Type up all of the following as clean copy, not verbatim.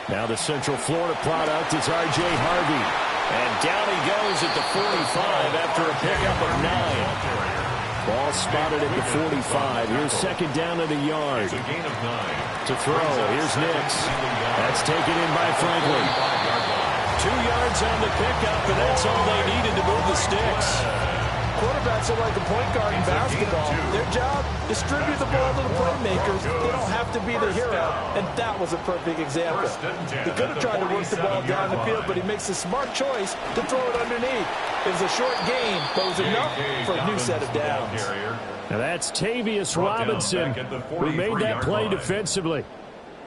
Now the Central Florida product is R.J. Harvey. And down he goes at the 45 after a pickup of 9. Ball spotted at the 45. Here's second down at a yard. To throw, here's Nix. That's taken in by Franklin. 2 yards on the pickup, and that's all they needed to move the sticks. Quarterbacks are like a point guard in basketball. Their job, distribute the ball to the playmakers. They don't have to be the hero, and that was a perfect example. He could have tried to work the ball down the field, but he makes a smart choice to throw it underneath. It was a short game, but it was enough for a new set of downs. Now that's Tavius Robinson, who made that play defensively.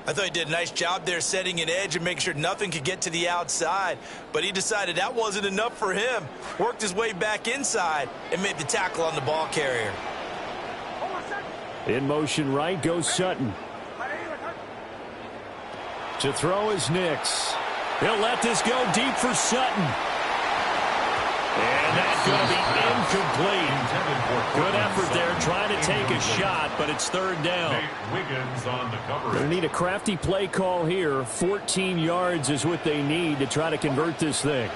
I thought he did a nice job there setting an edge and making sure nothing could get to the outside. But he decided that wasn't enough for him. Worked his way back inside and made the tackle on the ball carrier. In motion right goes Sutton. To throw is Nix. He'll let this go deep for Sutton. And that's going to be incomplete. Good effort there trying to take a shot, but it's third down. They need a crafty play call here. 14 yards is what they need to try to convert this thing.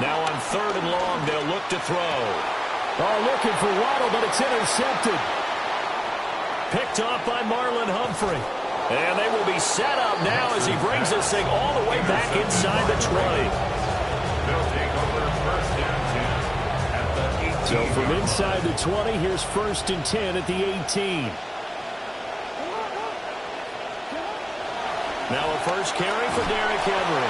Now on third and long, they'll look to throw. Oh, looking for Waddle, but it's intercepted. Picked off by Marlon Humphrey. And they will be set up now as he brings this thing all the way back inside the 20. So from inside the 20, here's first and 10 at the 18. Now a first carry for Derrick Henry.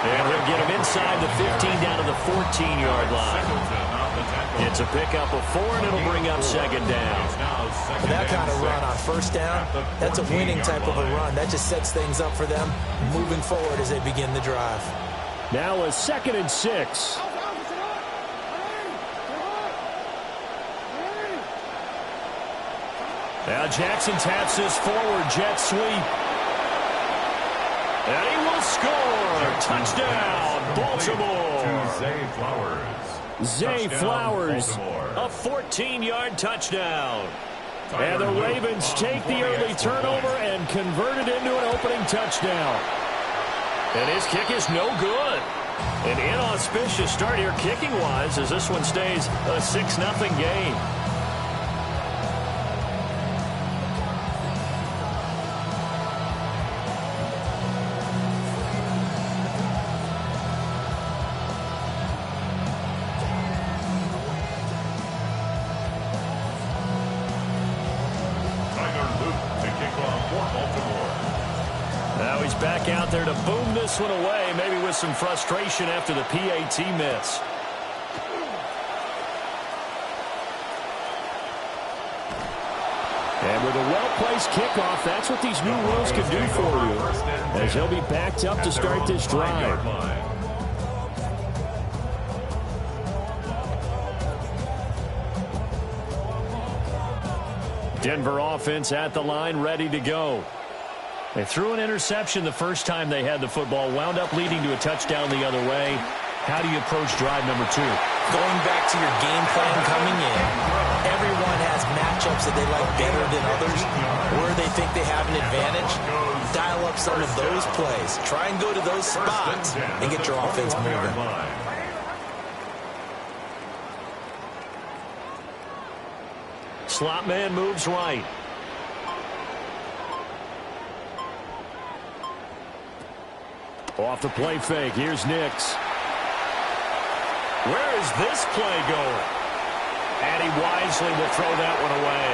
And he'll get him inside the 15 down to the 14-yard line. It's a pickup of 4, and it'll bring up second down. For that kind of run on first down, that's a winning type of a run. That just sets things up for them moving forward as they begin the drive. Now a second and 6. Now Jackson taps this forward jet sweep. And he will score. Touchdown, Baltimore. Zay Flowers. Zay Flowers, a 14-yard touchdown. And the Ravens take the early turnover and convert it into an opening touchdown. And his kick is no good. An inauspicious start here kicking-wise as this one stays a 6-0 game. Back out there to boom this one away, maybe with some frustration after the PAT miss. And with a well-placed kickoff, that's what these new rules can do for you, as they'll be backed up to start this drive. Denver offense at the line, ready to go. They threw an interception the first time they had the football, wound up leading to a touchdown the other way. How do you approach drive number 2? Going back to your game plan coming in, everyone has matchups that they like better than others, where they think they have an advantage. Dial up some of those plays. Try and go to those spots and get your offense moving. Slot man moves right. Off the play fake. Here's Nix. Where is this play going? And he wisely will throw that one away.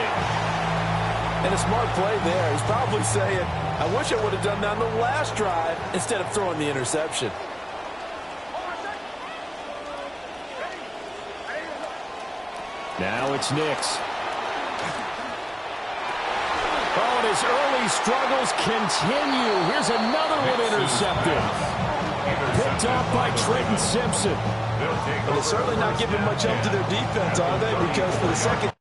And a smart play there. He's probably saying, I wish I would have done that on the last drive instead of throwing the interception. Now it's Nix. Oh, and his early struggles continue. Here's another one intercepted. Picked off by Trenton Simpson. But they're certainly not giving much up to their defense, are they? Because for the second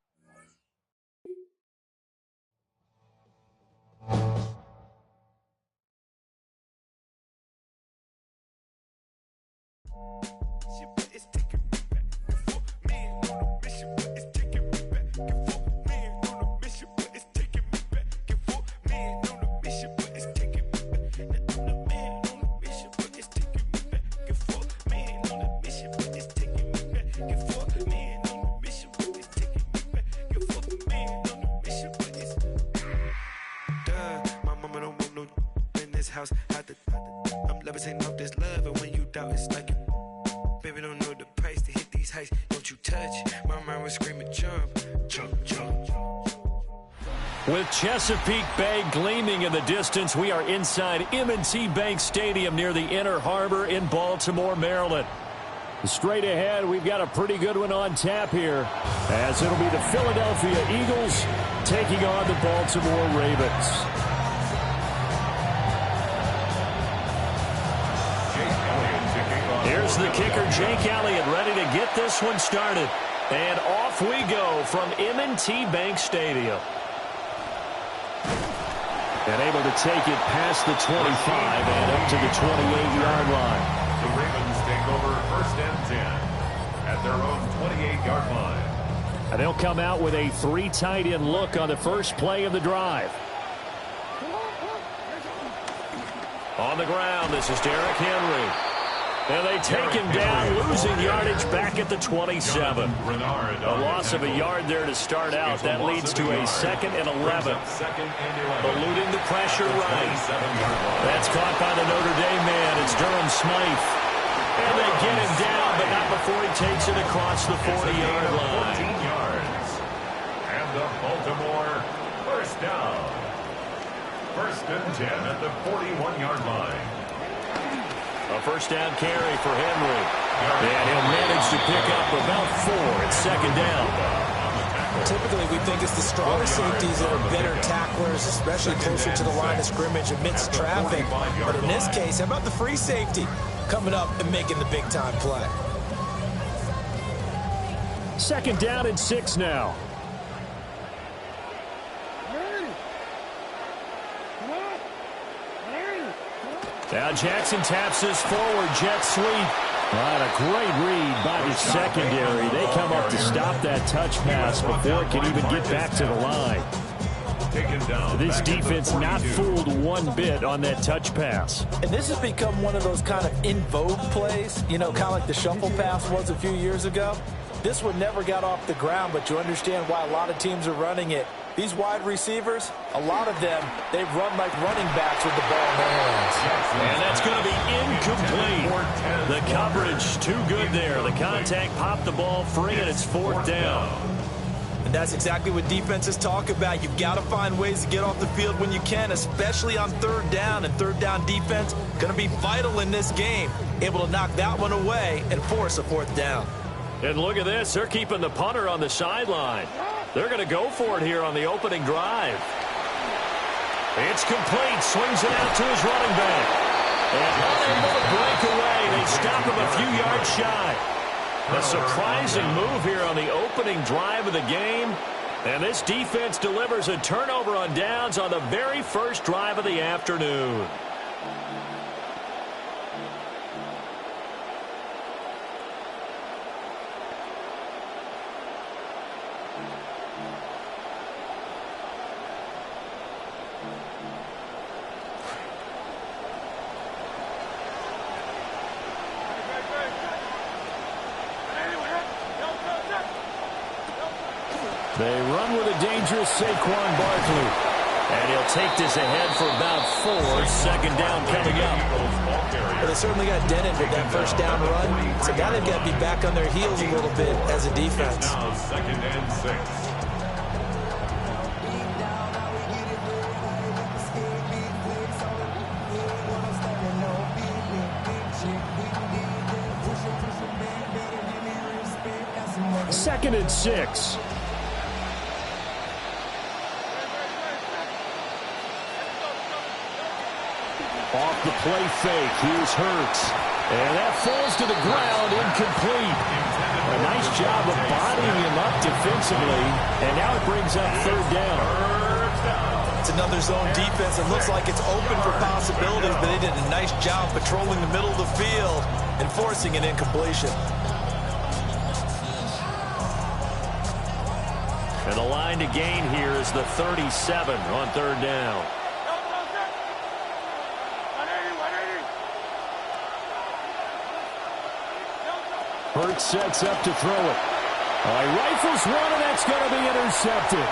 house. I'm levitating off this love, and when you doubt, it's like you. Baby, don't know the price to hit these heights. Don't you touch. My mind was screaming, jump, jump, jump. With Chesapeake Bay gleaming in the distance, we are inside M&T Bank Stadium near the Inner Harbor in Baltimore, Maryland. Straight ahead, we've got a pretty good one on tap here, as it'll be the Philadelphia Eagles taking on the Baltimore Ravens. Here's the kicker, Jake Elliott, ready to get this one started. And off we go from M&T Bank Stadium. And able to take it past the 25 and up to the 28-yard line. The Ravens take over 1st and 10 at their own 28-yard line. And they'll come out with a 3 tight end look on the first play of the drive. On the ground, this is Derrick Henry. And they take him down, losing yardage back at the 27. A loss of a yard there to start out. That leads to a 2nd and 11. Eluding the pressure right. That's caught by the Notre Dame man. It's Durham Smythe. And they get him down, but not before he takes it across the 40-yard line. 14 yards. And the Baltimore first down. 1st and 10 at the 41-yard line. A first down carry for Henry. And he'll manage to pick up about 4 at 2nd down. Typically, we think it's the stronger safeties that are better tacklers, especially closer to the line of scrimmage amidst traffic. But in this case, how about the free safety coming up and making the big-time play? 2nd down and 6 now. Now Jackson taps this forward jet sweep. What a great read by the secondary. They come up to stop that touch pass before it can even get back to the line. This defense not fooled one bit on that touch pass. And this has become one of those kind of in vogue plays, you know, kind of like the shuffle pass was a few years ago. This one never got off the ground, but you understand why a lot of teams are running it. These wide receivers, a lot of them, they run like running backs with the ball in their hands. And that's going to be incomplete. The coverage too good there. The contact popped the ball free, and it's 4th down. And that's exactly what defenses talk about. You've got to find ways to get off the field when you can, especially on 3rd down. And 3rd down defense going to be vital in this game. Able to knock that one away and force a 4th down. And look at this. They're keeping the punter on the sideline. They're going to go for it here on the opening drive. It's complete. Swings it out to his running back. And unable to break away. They stop him a few yards shy. A surprising move here on the opening drive of the game. And this defense delivers a turnover on downs on the very first drive of the afternoon. They run with a dangerous Saquon Barkley. And he'll take this ahead for about 4. 2nd down coming up. Well, they certainly got dented with that first down run. So now they've got to be back on their heels a little bit as a defense. Now 2nd and 6. Second and 6. Off the play fake, here's Hurts. And that falls to the ground, incomplete. A nice job of bodying him up defensively. And now it brings up 3rd down. It's another zone defense. It looks like it's open for possibilities, but they did a nice job patrolling the middle of the field and forcing an incompletion. And the line to gain here is the 37 on 3rd down. Hurts sets up to throw it. He rifles one, and that's going to be intercepted.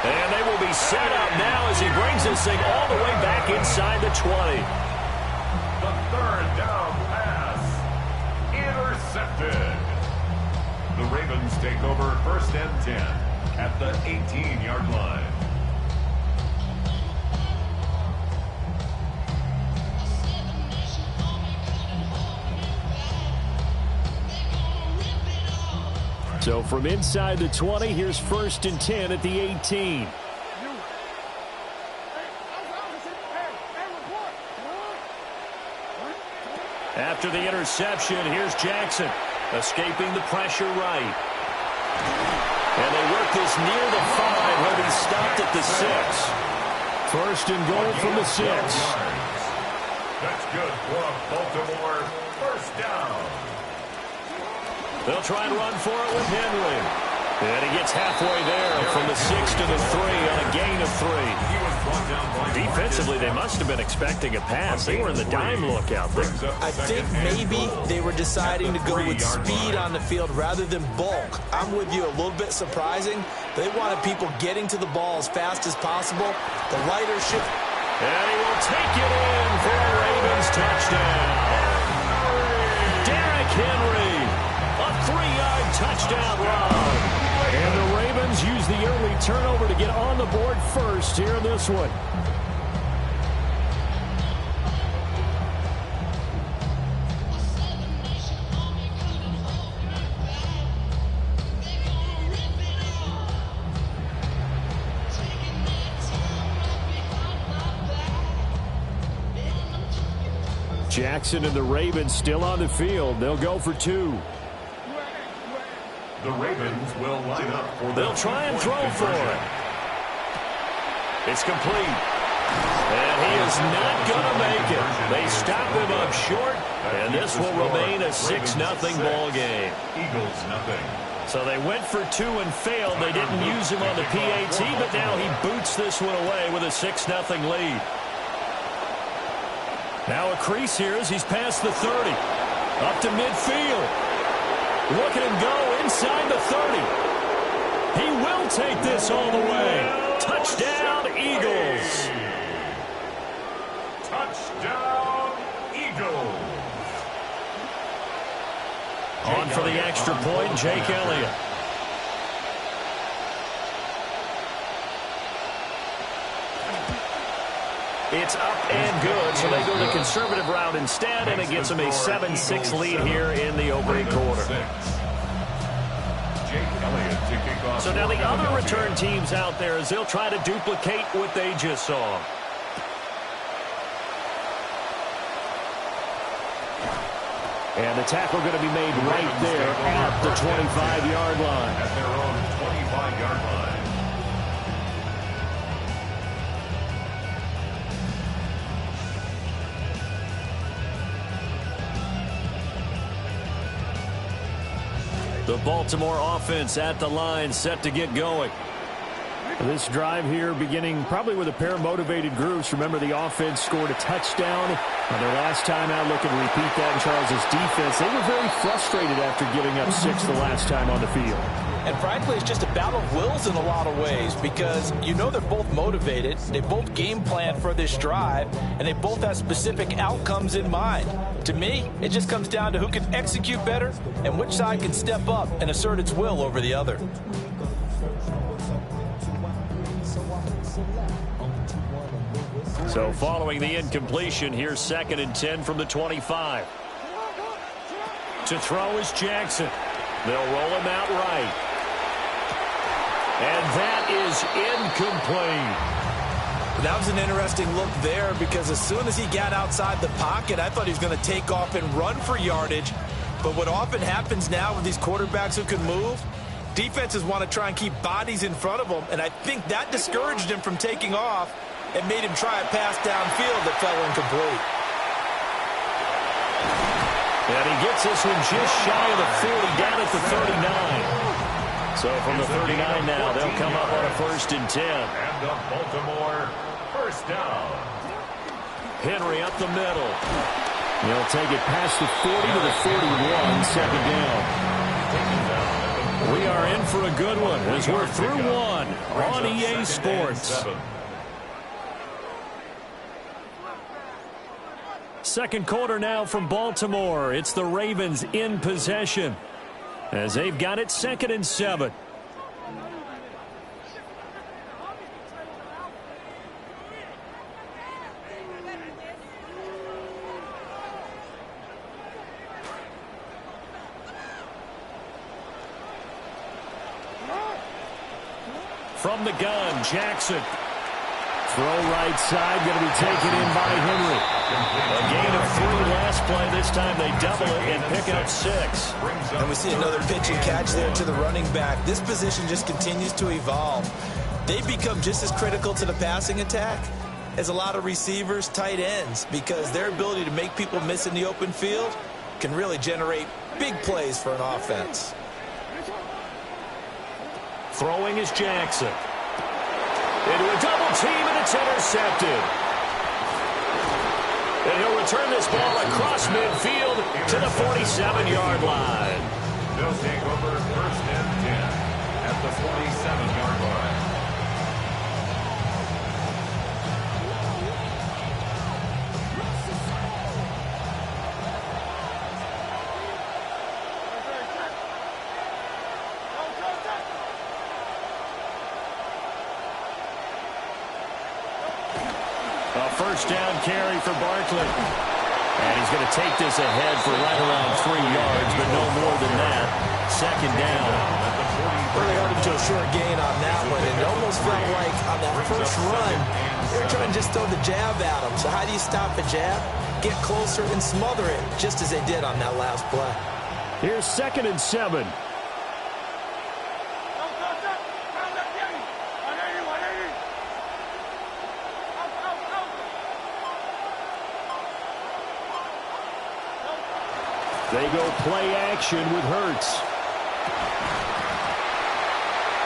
And they will be set up now as he brings this thing all the way back inside the 20. The third down pass. Intercepted. The Ravens take over 1st and 10 at the 18-yard line. So from inside the 20, here's 1st and 10 at the 18. After the interception, here's Jackson, escaping the pressure right. And they work this near the 5, where he stopped at the 6. 1st and goal from the 6. That's good for a Baltimore 1st down. They'll try and run for it with Henry. And he gets halfway there from the 6 to the 3 on a gain of 3. Defensively, they must have been expecting a pass. They were in the dime look out there. I think maybe they were deciding to go with speed on the field rather than bulk. I'm with you, a little bit surprising. They wanted people getting to the ball as fast as possible. The lighter shift. And he will take it in for a Ravens touchdown. Derrick Henry. A 3-yard touchdown run. And the Ravens use the early turnover to get on the board first here in this one. Jackson and the Ravens still on the field. They'll go for 2. The Ravens will line up for They'll try and throw for it. It's complete. And he is not going to make it. They stop him up short, and this will remain a 6-0 ball game. Eagles nothing. So they went for 2 and failed. They didn't use him on the PAT, but now he boots this one away with a 6-0 lead. Now a crease here as he's past the 30. Up to midfield. Look at him go inside the 30. He will take this all the way. Touchdown, Eagles. Touchdown, Eagles. On for the extra point, Jake Elliott. It's up and good, so they go the conservative route instead, and it gets them a 7-6 lead here in the opening quarter. So now the other return teams out there as they'll try to duplicate what they just saw. And the tackle going to be made right there at the 25-yard line. At their own 25-yard line. The Baltimore offense at the line, set to get going. This drive here beginning probably with a pair of motivated groups. Remember, the offense scored a touchdown on their last time out. Looking to repeat that in Charles' defense. They were very frustrated after giving up 6 the last time on the field. And frankly, it's just a battle of wills in a lot of ways because you know they're both motivated. They both game plan for this drive, and they both have specific outcomes in mind. To me, it just comes down to who can execute better and which side can step up and assert its will over the other. So following the incompletion, here's 2nd and 10 from the 25. To throw is Jackson. They'll roll him out right. And that is incomplete. That was an interesting look there because as soon as he got outside the pocket, I thought he was going to take off and run for yardage. But what often happens now with these quarterbacks who can move, defenses want to try and keep bodies in front of them, and I think that discouraged him from taking off and made him try a pass downfield that fell incomplete. And he gets this one just shy of the 40, down at the 39. So from the 39 now, they'll come up on a 1st and 10. And the Baltimore 1st down. Henry up the middle. He'll take it past the 40 to the 41, 2nd down. We are in for a good one as we're through one on EA Sports. Second quarter now from Baltimore. It's the Ravens in possession as they've got it 2nd and 7. From the gun, Jackson. Throw right side, going to be taken in by Henry. A gain of 3 last play. This time they double it and pick up 6. And we see another pitch and catch there to the running back. This position just continues to evolve. They become just as critical to the passing attack as a lot of receivers, tight ends, because their ability to make people miss in the open field can really generate big plays for an offense. Throwing is Jackson. Into a double team, and it's intercepted. And he'll return this ball across midfield to the 47-yard line. They'll take over 1st and 10 at the 47-yard line. First down carry for Barkley. And he's going to take this ahead for right around 3 yards, but no more than that. 2nd down. Really hard to a short gain on that one. And it almost felt like on that first run, they were trying to just throw the jab at him. So how do you stop a jab? Get closer and smother it, just as they did on that last play. Here's 2nd and 7. They go play action with Hurts.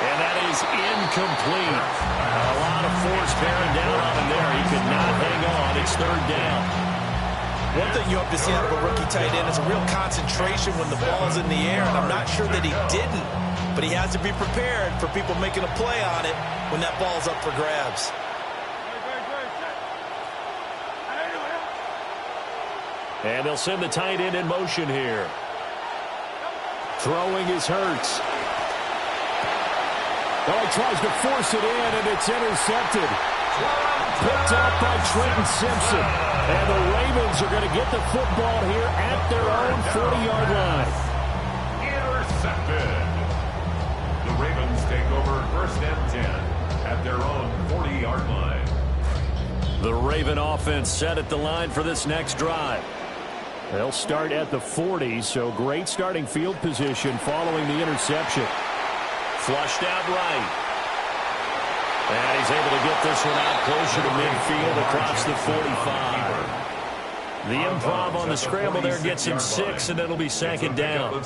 And that is incomplete. A lot of force bearing down on him there. He could not hang on. It's 3rd down. One thing you hope to see out of a rookie tight end is a real concentration when the ball's in the air, and I'm not sure that he didn't, but he has to be prepared for people making a play on it when that ball's up for grabs. And they'll send the tight end in motion here. Throwing is Hurts. Oh, he tries to force it in, and it's intercepted. Picked up by Trenton Simpson. And the Ravens are going to get the football here at their own 40-yard line. Intercepted. The Ravens take over 1st and 10 at their own 40-yard line. The Raven offense set at the line for this next drive. They'll start at the 40, so great starting field position following the interception. Flushed out right. And he's able to get this one out closer to midfield across the 45. The improv on the scramble there gets him 6, and it'll be 2nd down.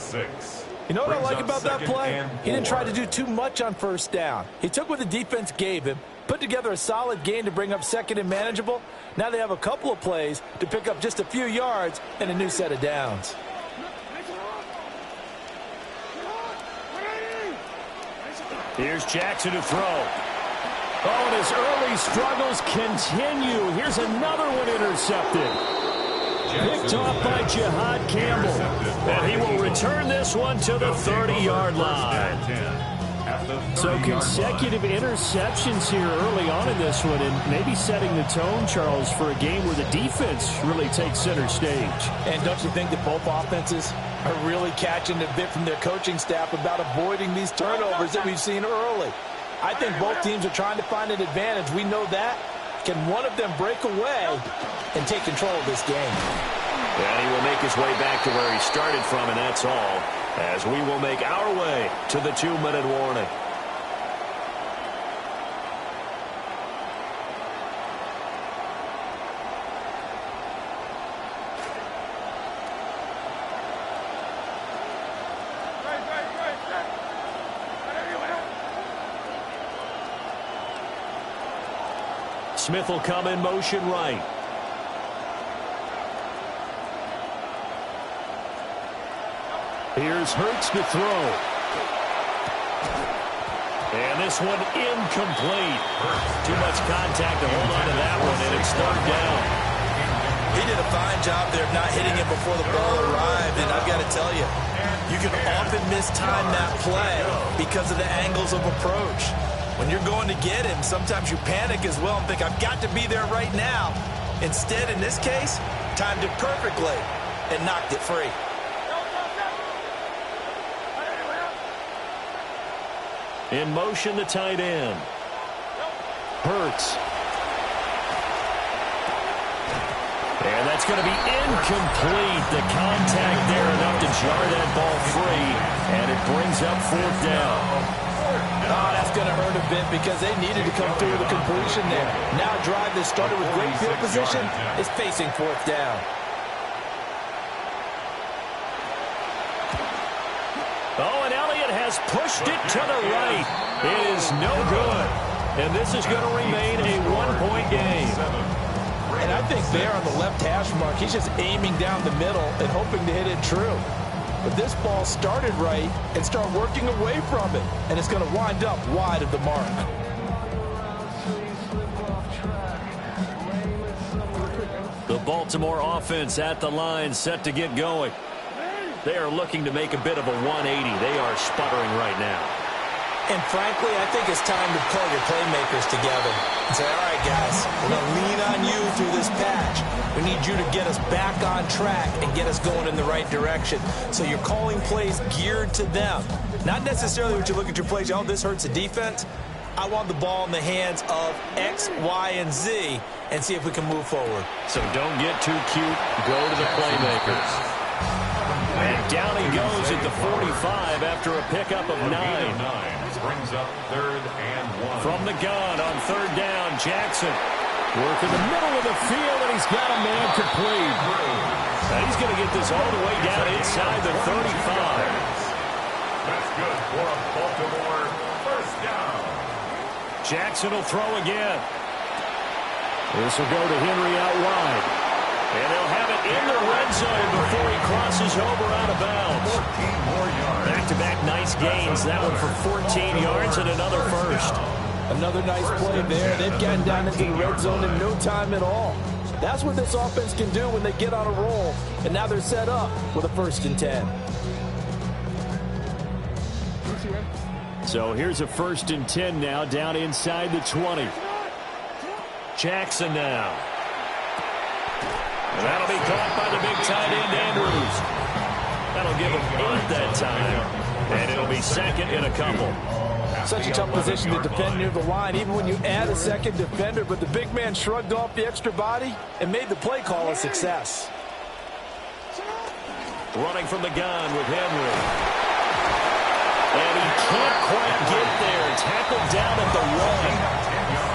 You know what I like about that play? He didn't try to do too much on 1st down. He took what the defense gave him, put together a solid gain to bring up 2nd and manageable. Now they have a couple of plays to pick up just a few yards and a new set of downs. Here's Jackson to throw. Oh, and his early struggles continue. Here's another one intercepted. Picked off by Jihad Campbell. And he will return this one to the 30-yard line. So consecutive interceptions here early on in this one, and maybe setting the tone, Charles, for a game where the defense really takes center stage. And don't you think that both offenses are really catching a bit from their coaching staff about avoiding these turnovers that we've seen early? I think both teams are trying to find an advantage. We know that. Can one of them break away and take control of this game? And he will make his way back to where he started from, and that's all, as we will make our way to the 2-minute warning. Smith will come in motion right. Here's Hurts to throw. And this one incomplete. Too much contact to hold on to that one, and it's third down. He did a fine job there of not hitting it before the ball arrived, and I've got to tell you, you can often mistime that play because of the angles of approach. When you're going to get him, sometimes you panic as well and think, I've got to be there right now. Instead, in this case, timed it perfectly and knocked it free. In motion, the tight end. Hurts. And that's going to be incomplete. The contact there enough to jar that ball free, and it brings up fourth down. Oh, that's going to hurt a bit because they needed to come through with a completion there. Now a drive that started with great field position is facing fourth down. Oh, and Elliott has pushed it to the right. It is no good. And this is going to remain a one-point game. And I think there on the left hash mark, he's just aiming down the middle and hoping to hit it true. But this ball started right and start working away from it. And it's going to wind up wide of the mark. The Baltimore offense at the line, set to get going. They are looking to make a bit of a 180. They are sputtering right now. And frankly, I think it's time to pull your playmakers together and say, all right, guys, we're going to lean on you through this patch. We need you to get us back on track and get us going in the right direction. So you're calling plays geared to them. Not necessarily what you look at your plays, oh, this hurts the defense. I want the ball in the hands of X, Y, and Z and see if we can move forward. So don't get too cute. Go to the playmakers. And down he goes at the 45 after a pickup of 9. Brings up third and 1. From the gun on third down, Jackson. Work in the middle of the field, and he's got a man complete. Now he's going to get this all the way down inside the 35. That's good for a Baltimore first down. Jackson will throw again. This will go to Henry out wide. And they'll have it in the red zone before he crosses over out of bounds. 14 more yards. Back-to-back nice gains. That one for 14 yards and another first. Another nice play there. They've gotten down into the red zone in no time at all. That's what this offense can do when they get on a roll. And now they're set up with a 1st and 10. So here's a 1st and 10 now down inside the 20. Jackson now. And that'll be caught by the big tight end, Andrews. That'll give him 8 that time. And it'll be 2nd and a couple. Such a tough position to defend near the line, even when you add a second defender. But the big man shrugged off the extra body and made the play call a success. Running from the gun with Henry. And he can't quite get there. Tackled down at the 1.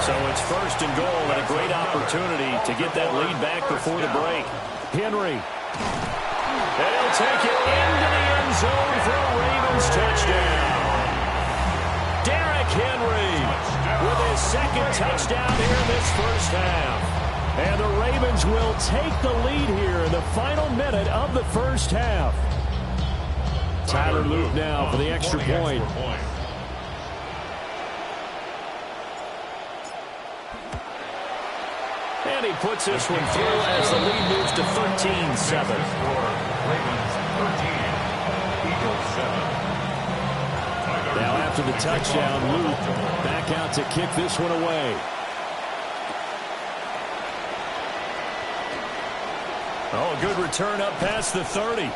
So it's 1st and goal and a great opportunity to get that lead back before the break. Henry. And he'll take it into the end zone for a Ravens touchdown. Derrick Henry with his 2nd touchdown here in this first half. And the Ravens will take the lead here in the final minute of the first half. Tyler Luke now for the extra point. And he puts this one through as the lead moves to 13-7. Ravens 13, Eagles 7. Now after the touchdown, Luke back out to kick this one away. Oh, a good return up past the 30.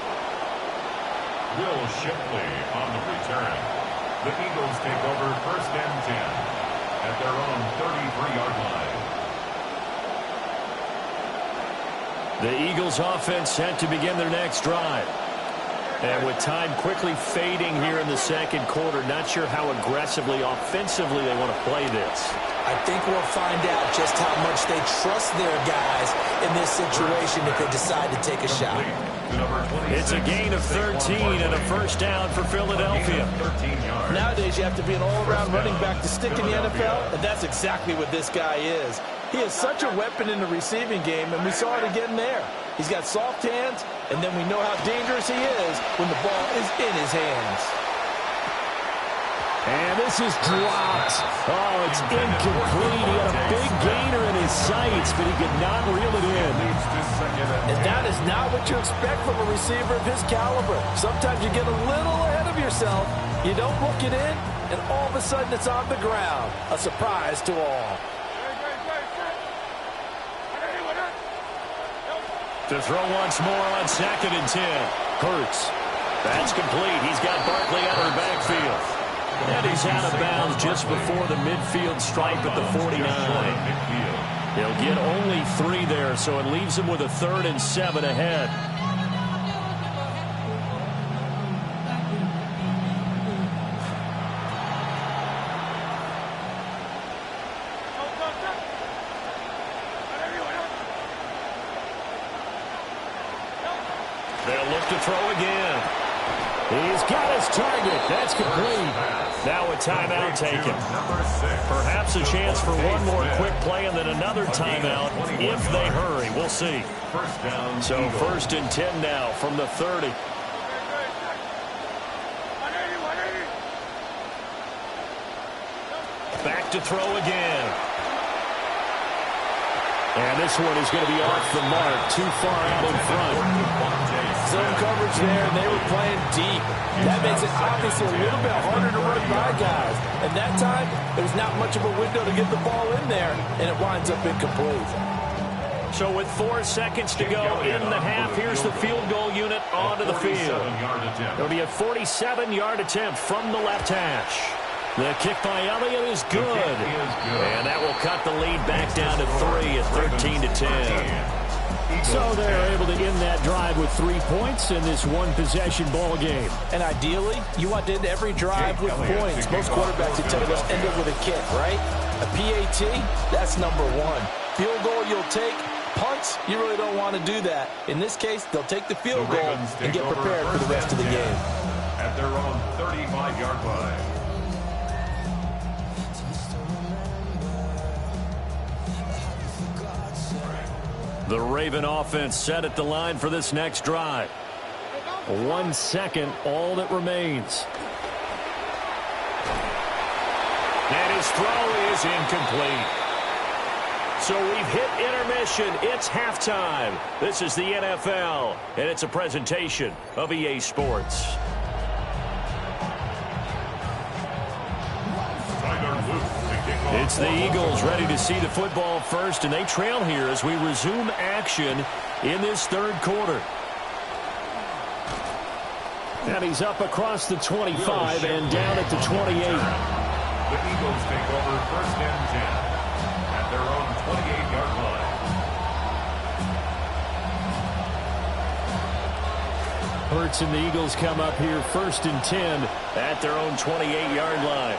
Will Shipley on the return. The Eagles take over 1st and 10 at their own 33-yard line. The Eagles offense set to begin their next drive. And with time quickly fading here in the 2nd quarter, not sure how aggressively, offensively they want to play this. I think we'll find out just how much they trust their guys in this situation if they decide to take a shot. It's a gain of 13 and a 1st down for Philadelphia. Nowadays, you have to be an all-around running back to stick in the NFL, and that's exactly what this guy is. He is such a weapon in the receiving game, and we saw it again there. He's got soft hands, and then we know how dangerous he is when the ball is in his hands. And this is dropped. Oh, it's incomplete. He had a big gainer in his sights, but he could not reel it in. And that is not what you expect from a receiver of his caliber. Sometimes you get a little ahead of yourself. You don't look it in, and all of a sudden it's on the ground. A surprise to all. To throw once more on 2nd and 10. Hurts. That's complete. He's got Barkley out of the backfield. And he's out of bounds just before the midfield stripe at the 49. He'll get only 3 there, so it leaves him with a 3rd and 7 ahead. They'll look to throw again. He's got his target. That's complete. Now a timeout taken. Perhaps a chance for one more quick play and then another timeout if they hurry. We'll see. So 1st and 10 now from the 30. Back to throw again. And this one is going to be off the mark, too far out in front. Zone coverage there, and they were playing deep. That makes it obviously a little bit harder to run by guys. And that time, there's not much of a window to get the ball in there, and it winds up incomplete. So with 4 seconds to go in the half, here's the field goal unit onto the field. It'll be a 47-yard attempt from the left hash. The kick by Elliott is good. And that will cut the lead back down to 3 at 13-10. So they're able to end that drive with 3 points in this one-possession ball game. And ideally, you want to end every drive with points. Most quarterbacks would tell you let's end it with a kick, right? A PAT, that's number 1. Field goal you'll take. Punts, you really don't want to do that. In this case, they'll take the field goal and get prepared for the rest of the game. At their own 35-yard line. The Raven offense set at the line for this next drive. 1 second, all that remains. And his throw is incomplete. So we've hit intermission. It's halftime. This is the NFL, and it's a presentation of EA Sports. It's the Eagles ready to see the football first, and they trail here as we resume action in this 3rd quarter. And he's up across the 25 and down at the 28. The Eagles take over 1st and 10 at their own 28-yard line. Hurts and the Eagles come up here 1st and 10 at their own 28-yard line.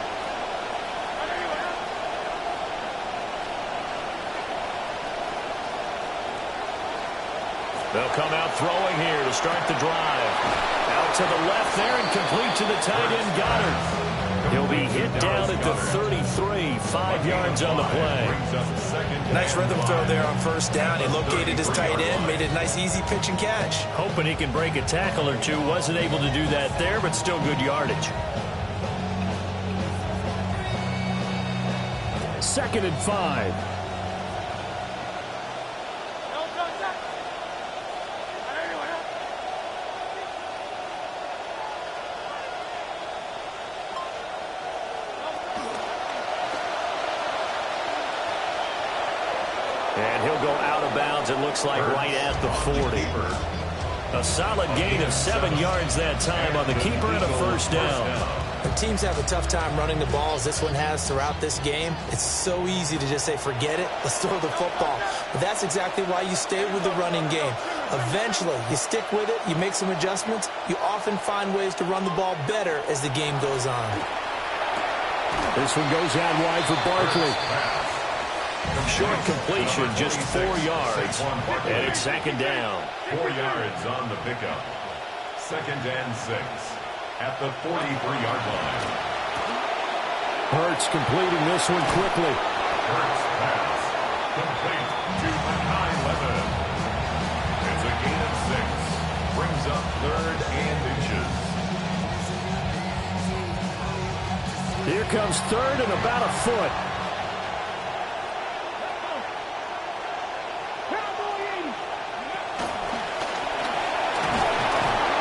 They'll come out throwing here to start the drive. Out to the left there and complete to the tight end, Goddard. He'll be hit down at the 33, 5 yards on the play. Nice rhythm throw there on 1st down. He located his tight end, made it a nice, easy pitch and catch. Hoping he can break a tackle or two. Wasn't able to do that there, but still good yardage. 2nd and 5. And he'll go out of bounds, it looks like, right at the 40. A solid gain of 7 yards that time on the keeper and a 1st down. When teams have a tough time running the ball, as this one has throughout this game, it's so easy to just say, forget it, let's throw the football. But that's exactly why you stay with the running game. Eventually, you stick with it, you make some adjustments, you often find ways to run the ball better as the game goes on. This one goes out wide for Barkley. Short completion, just 4 yards, and it's 2nd down. 4 yards on the pickup. 2nd and 6 at the 43-yard line. Hurts completing this one quickly. Hurts pass complete to Mekhi Levin. It's a gain of 6. Brings up 3rd and inches. Here comes third and about a foot.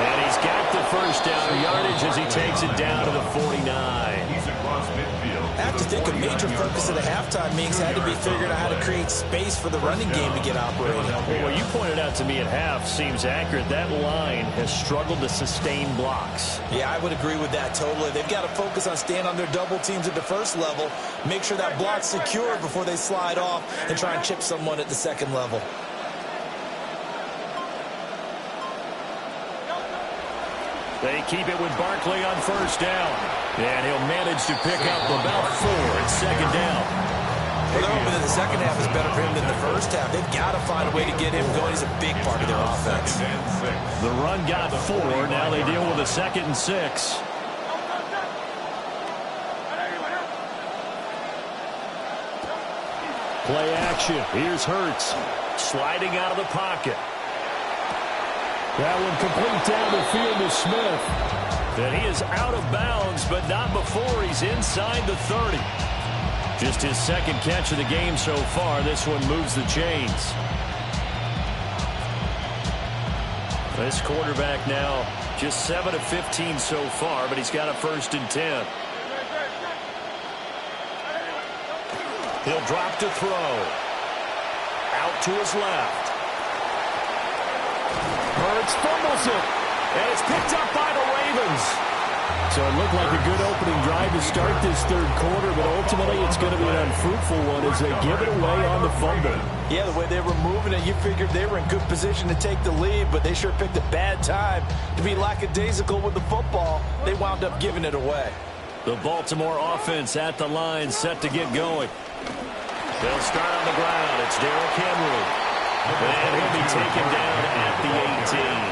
And he's got the first down yardage as he takes it down to the 49. He's across midfield. I have to think a major focus of the halftime meetings had to be figuring out how to create space for the running game to get operating. Well, what you pointed out to me at half seems accurate. That line has struggled to sustain blocks. Yeah, I would agree with that totally. They've got to focus on staying on their double teams at the first level, make sure that block's secure before they slide off and try and chip someone at the second level. They keep it with Barkley on first down. And he'll manage to pick up about 4 at second down. Well, they're hoping that the second half is better for him than the first half. They've got to find a way to get him going. He's a big part of their offense. The run got 4. Now they deal with a 2nd and 6. Play action. Here's Hurts. Sliding out of the pocket. That one complete down the field to Smith. And he is out of bounds, but not before he's inside the 30. Just his 2nd catch of the game so far. This one moves the chains. This quarterback now just 7 of 15 so far, but he's got a 1st and 10. He'll drop to throw. Out to his left. Hurts fumbles it, and it's picked up by the Ravens. So it looked like a good opening drive to start this third quarter, but ultimately it's going to be an unfruitful one as they give it away on the fumble. Yeah, the way they were moving it, you figured they were in good position to take the lead, but they sure picked a bad time to be lackadaisical with the football. They wound up giving it away. The Baltimore offense at the line, set to get going. They'll start on the ground. It's Derrick Henry. And he'll be taken down at the 18.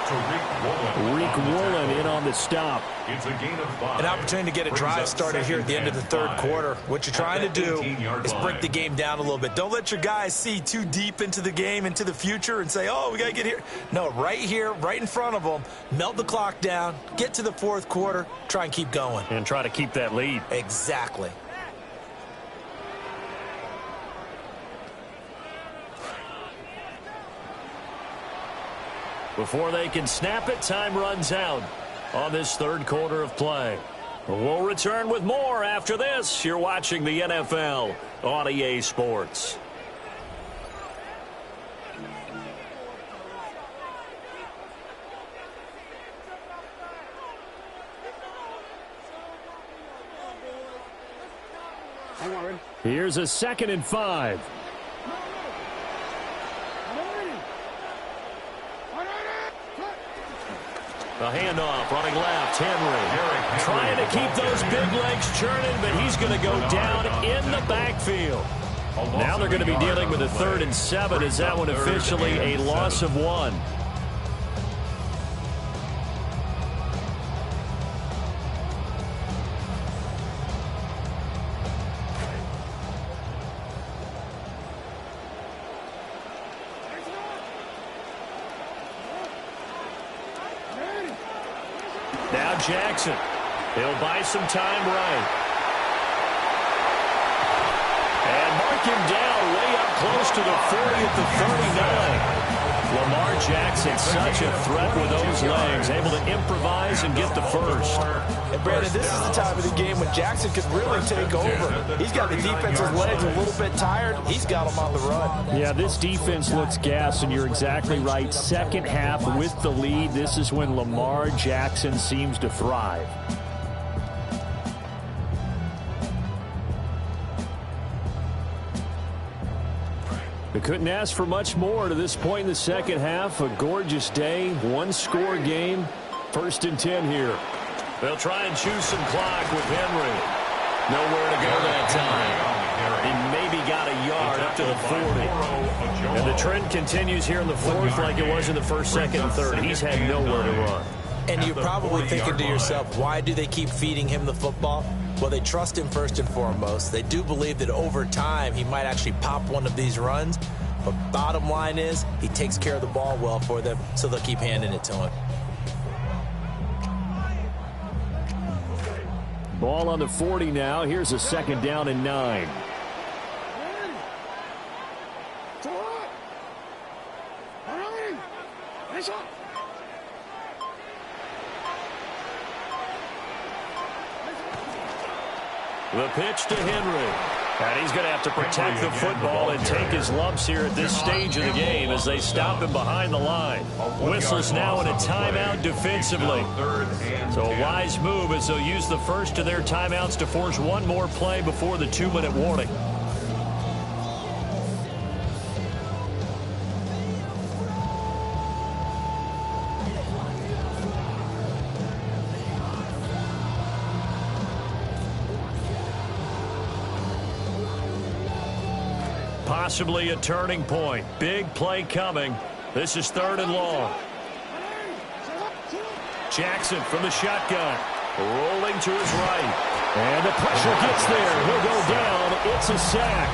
Tariq Woolen in on the stop. It's a gain of 5. An opportunity to get a drive started here at the end of the third quarter. What you're trying to do is break the game down a little bit. Don't let your guys see too deep into the game, into the future, and say, oh, we got to get here. No, right here, right in front of them, melt the clock down, get to the fourth quarter, try and keep going. And try to keep that lead. Exactly. Before they can snap it, time runs out on this third quarter of play. We'll return with more after this. You're watching the NFL on EA Sports. Here's a 2nd and 5. A handoff, running left, Henry. Trying to keep those big legs churning, but he's going to go down in the backfield. Now they're going to be dealing with a 3rd and 7. Is that one officially a loss of 1? Now Jackson. He'll buy some time right. And mark him down way up close to the 40 at the 39. Lamar Jackson, such a threat with those legs, able to improvise and get the first. And Brandon, this is the time of the game when Jackson could really take over. He's got the defense's legs a little bit tired. He's got them on the run. Yeah, this defense looks gassed, and you're exactly right. Second half with the lead, this is when Lamar Jackson seems to thrive. They couldn't ask for much more to this point in the second half. A gorgeous day, one-score game. 1st and 10 here. They'll try and choose some clock with Henry. Nowhere to go that time. He maybe got a yard up to the 40. And the trend continues here in the fourth like it was in the first, second, and third. He's had nowhere to run. And you're probably thinking to yourself, why do they keep feeding him the football? Well, they trust him first and foremost. They do believe that over time he might actually pop one of these runs. But bottom line is he takes care of the ball well for them, so they'll keep handing it to him. Ball on the 40 now. Here's a 2nd down and 9. The pitch to Henry. And he's going to have to protect the football and take his lumps here at this stage of the game as they stop him behind the line. Whistles now in a timeout defensively. So a wise move as they'll use the first of their timeouts to force one more play before the 2-minute warning. Possibly a turning point. Big play coming. This is 3rd and long. Jackson from the shotgun. Rolling to his right. And the pressure gets there. He'll go down. It's a sack.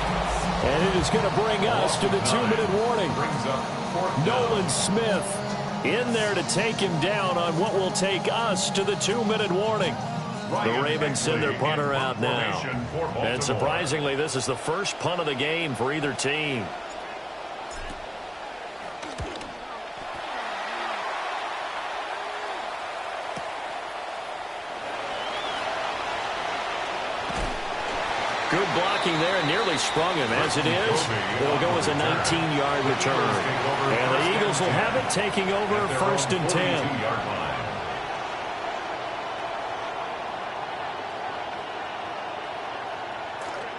And it is going to bring us to the 2-minute warning. Nolan Smith in there to take him down on what will take us to the 2-minute warning. The Ravens send their punter out now. And surprisingly, this is the first punt of the game for either team. Good blocking there, nearly sprung him. As it is, it'll go as a 19-yard return. And the Eagles will have it, taking over 1st and 10.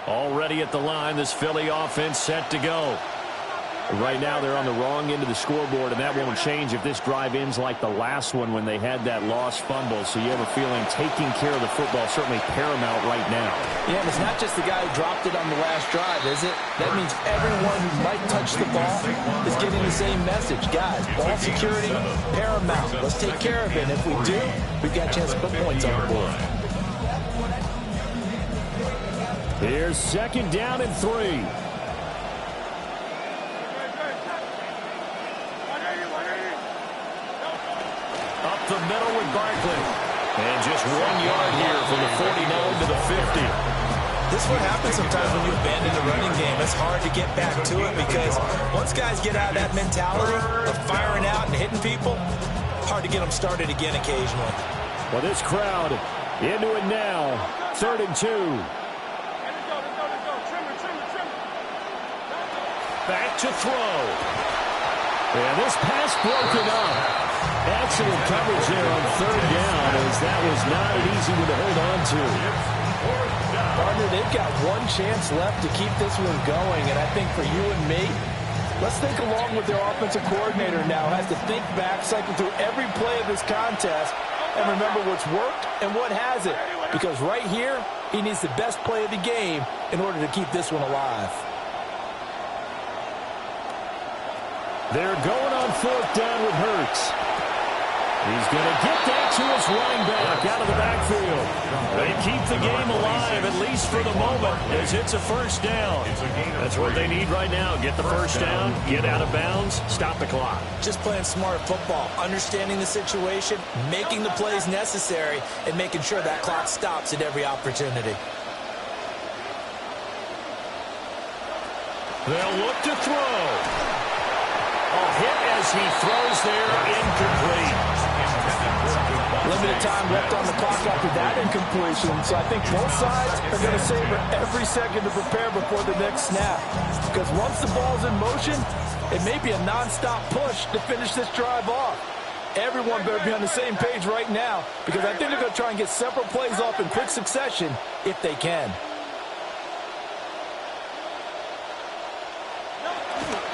Already at the line, this Philly offense set to go. Right now, they're on the wrong end of the scoreboard, and that won't change if this drive ends like the last one when they had that lost fumble. So you have a feeling taking care of the football certainly paramount right now. Yeah, and it's not just the guy who dropped it on the last drive, is it? That means everyone who might touch the ball is getting the same message. Guys, ball security, paramount. Let's take care of it. And if we do, we've got a chance to put points on the board. Here's 2nd down and 3. Up the middle with Barkley. And just 1 yard here from the 49 to the 50. This is what happens sometimes when you abandon the running game. It's hard to get back to it because once guys get out of that mentality of firing out and hitting people, hard to get them started again occasionally. Well, this crowd into it now. 3rd and 2. Back to throw. And this pass broken up. Excellent coverage there on 3rd down as that was not an easy one to hold on to. Partner, they've got one chance left to keep this one going, and I think for you and me, let's think along with their offensive coordinator now. Has to think back, cycle through every play of this contest, and remember what's worked and what hasn't. Because right here, he needs the best play of the game in order to keep this one alive. They're going on 4th down with Hurts. He's going to get that to his running back out of the backfield. They keep the game alive, at least for the moment, as it's a 1st down. That's what they need right now. Get the 1st down, get out of bounds, stop the clock. Just playing smart football, understanding the situation, making the plays necessary, and making sure that clock stops at every opportunity. They'll look to throw. A hit as he throws there, incomplete. Limited time left on the clock after that incompletion, so I think both sides are going to savor every second to prepare before the next snap. Because once the ball's in motion, it may be a nonstop push to finish this drive off. Everyone better be on the same page right now, because I think they're going to try and get several plays off in quick succession if they can.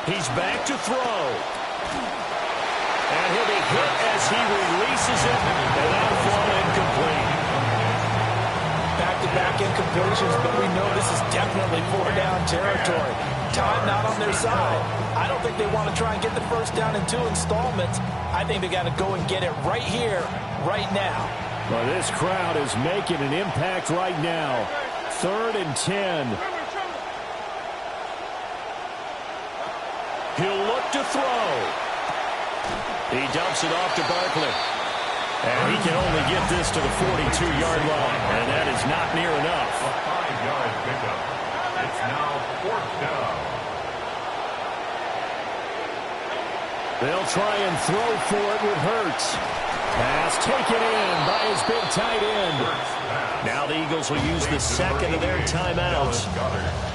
He's back to throw. And he'll be hit as he releases it, and that'll fall incomplete. Back-to-back incompletions, but we know this is definitely 4-down territory. Time not on their side. I don't think they want to try and get the 1st down in 2 installments. I think they got to go and get it right here, right now. Well, this crowd is making an impact right now. 3rd and 10. He'll look to throw. He dumps it off to Barkley. And he can only get this to the 42-yard line, and that is not near enough. A 5-yard pickup. It's now 4th down. They'll try and throw for it with Hurts. Pass taken in by his big tight end. Now the Eagles will use the second of their timeouts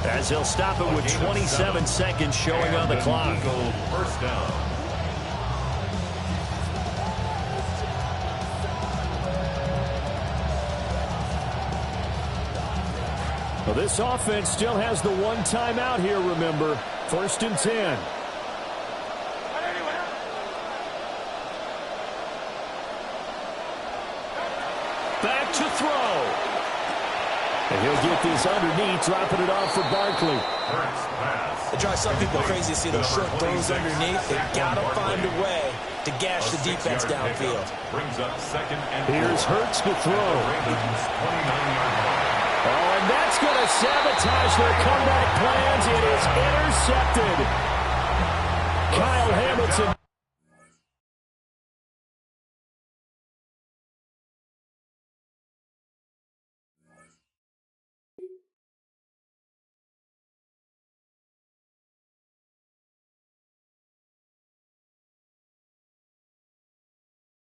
as they'll stop it with 27 seconds showing on the clock. First down. Well, this offense still has the one timeout here, remember. 1st and 10. Back to throw. And he'll get this underneath, dropping it off for Barkley. It drives some people crazy to see those short throws underneath. They got to find a way to gash the defense downfield. Brings up 2nd and 4. Here's Hurts to throw. Oh, and that's going to sabotage their comeback plans. It is intercepted. Kyle Hamilton.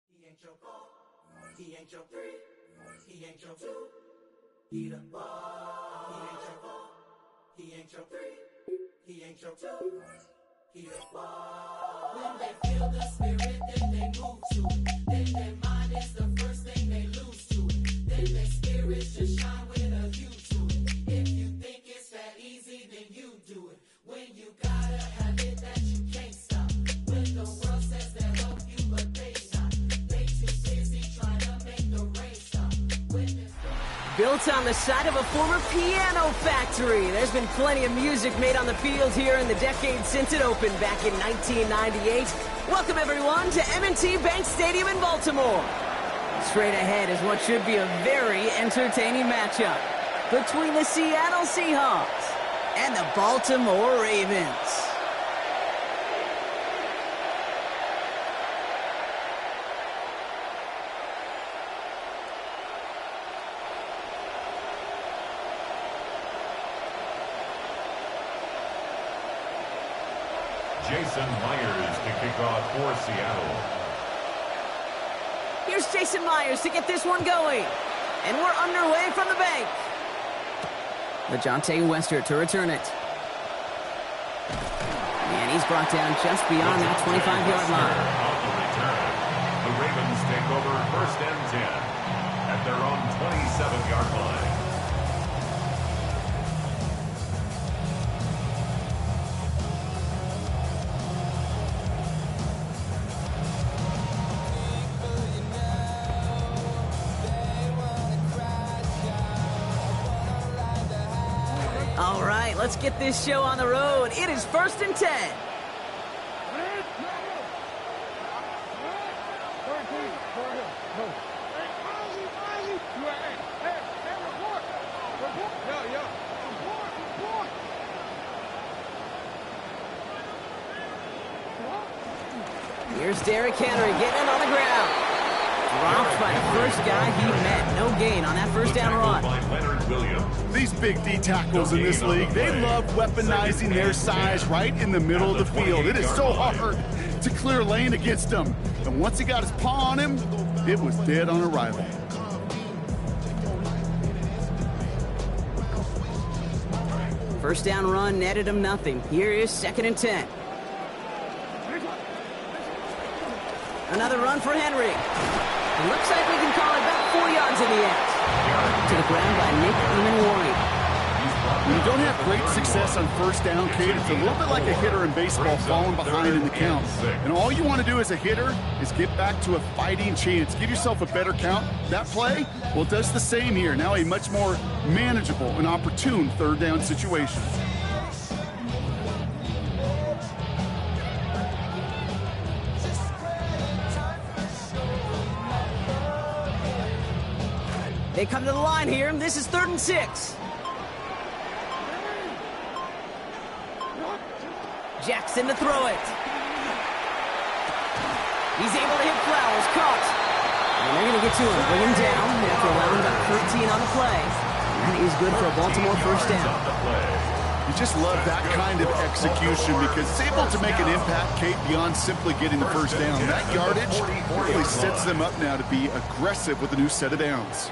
He ain't your 4, he ain't your 3, he ain't your 2. He the ball. He ain't your 4, he ain't your 3, he ain't your 2. He the ball. When they feel the spirit, then they move to it. Then their mind is the first thing they lose to it. Then their spirit should shine with a hue to it. If you think it's that easy, then you do it. When you gotta have it that you can't stop. When the world says they'll help you, but they not. They too busy trying to make the rain stop. Built on the side of a former piano factory, there's been plenty of music made on the field here in the decade since it opened back in 1998. Welcome, everyone, to M&T Bank Stadium in Baltimore. Straight ahead is what should be a very entertaining matchup between the Seattle Seahawks and the Baltimore Ravens. Jason Myers to kick off for Seattle. Here's Jason Myers to get this one going. And we're underway from the bank. LeJohntay Wester to return it. And he's brought down just beyond that 25-yard line. On the return, the Ravens take over 1st and 10 at their own 27-yard line. All right, let's get this show on the road. It is 1st and 10. Here's Derrick Henry getting it on the ground. Dropped by the first guy he met. No gain on that first down run. These big D tackles in this league, they love weaponizing their size right in the middle of the field. It is so hard to clear lane against them. And once he got his paw on him, it was dead on arrival. First down run netted him nothing. Here is 2nd and 10. Another run for Henry. It looks like we can call it about 4 yards in the end. To the ground by Nick Eamon-Warren. When you don't have great success on first down, Kate, it's a little bit like a hitter in baseball falling behind in the count. And all you want to do as a hitter is get back to a fighting chance. Give yourself a better count. That play, well, it does the same here. Now a much more manageable and opportune 3rd down situation. They come to the line here. This is 3rd and 6. Jackson to throw it. He's able to hit Flowers. Caught. And they're going to get to him, bring him down after allowing about 13 on the play. That is good for a Baltimore first down. You just love that kind of execution because it's able to make an impact, Kate, beyond simply getting the first down. That yardage really sets them up now to be aggressive with a new set of downs.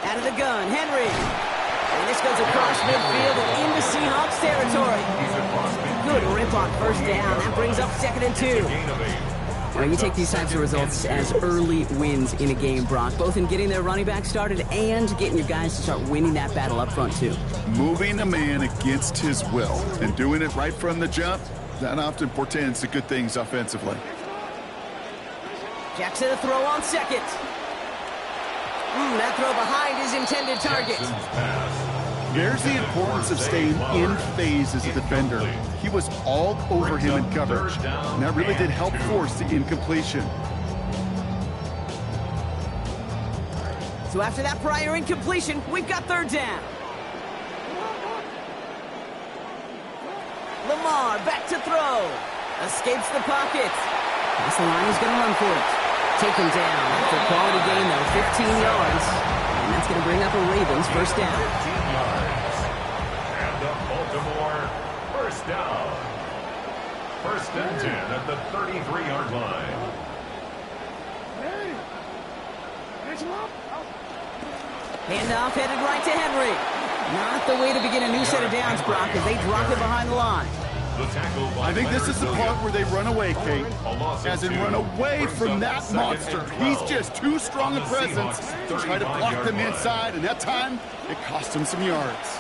Out of the gun, Henry. And this goes across midfield and into Seahawks territory. Good rip on first down. That brings up 2nd and 2. Well, you take these types of results as early wins in a game, Brock, both in getting their running back started and getting your guys to start winning that battle up front, too. Moving a man against his will and doing it right from the jump, that often portends to good things offensively. Jackson a throw on 2nd. That throw behind his intended target. There's the importance of staying in phase as a defender. He was all over him in coverage, and that really did help force the incompletion. So after that prior incompletion, we've got 3rd down. Lamar back to throw. Escapes the pocket. This line is going to run for it. Taken down after a quality gain, though, 15 yards. And that's going to bring up a Ravens first down. 15 yards. And the Baltimore first down. 1st and 10 at the 33-yard line. Handoff headed right to Henry. Not the way to begin a new set of downs, Brock, as they drop it behind the line. I think this is the part where they run away, Kate. As in run away from that monster. He's just too strong a presence to try to block them inside, and that time, it cost him some yards.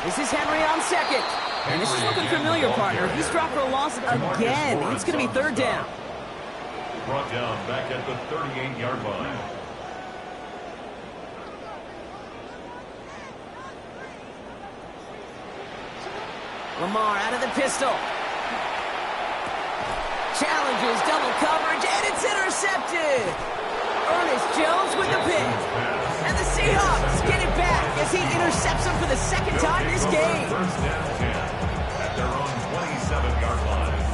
This is Henry on 2nd. And this is looking familiar, partner. He's dropped for a loss again. It's going to be 3rd down. Brought down back at the 38-yard line. Lamar out of the pistol. Challenges double coverage, and it's intercepted. Ernest Jones with the pick. And the Seahawks get it back as he intercepts him for the 2nd time this game. 1st and 10 at their own 27-yard line.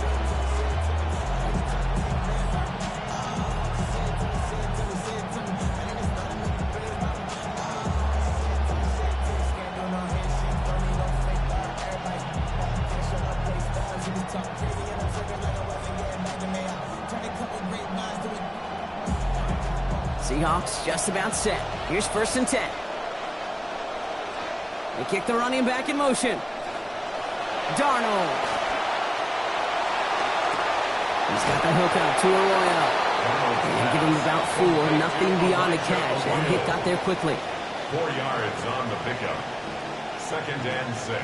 Seahawks just about set. Here's 1st and 10. They kick the running back in motion. Darnold. He's got the hook out to Arroyo. And give him about 4, nothing beyond a catch. That hit got there quickly. 4 yards on the pickup. 2nd and 6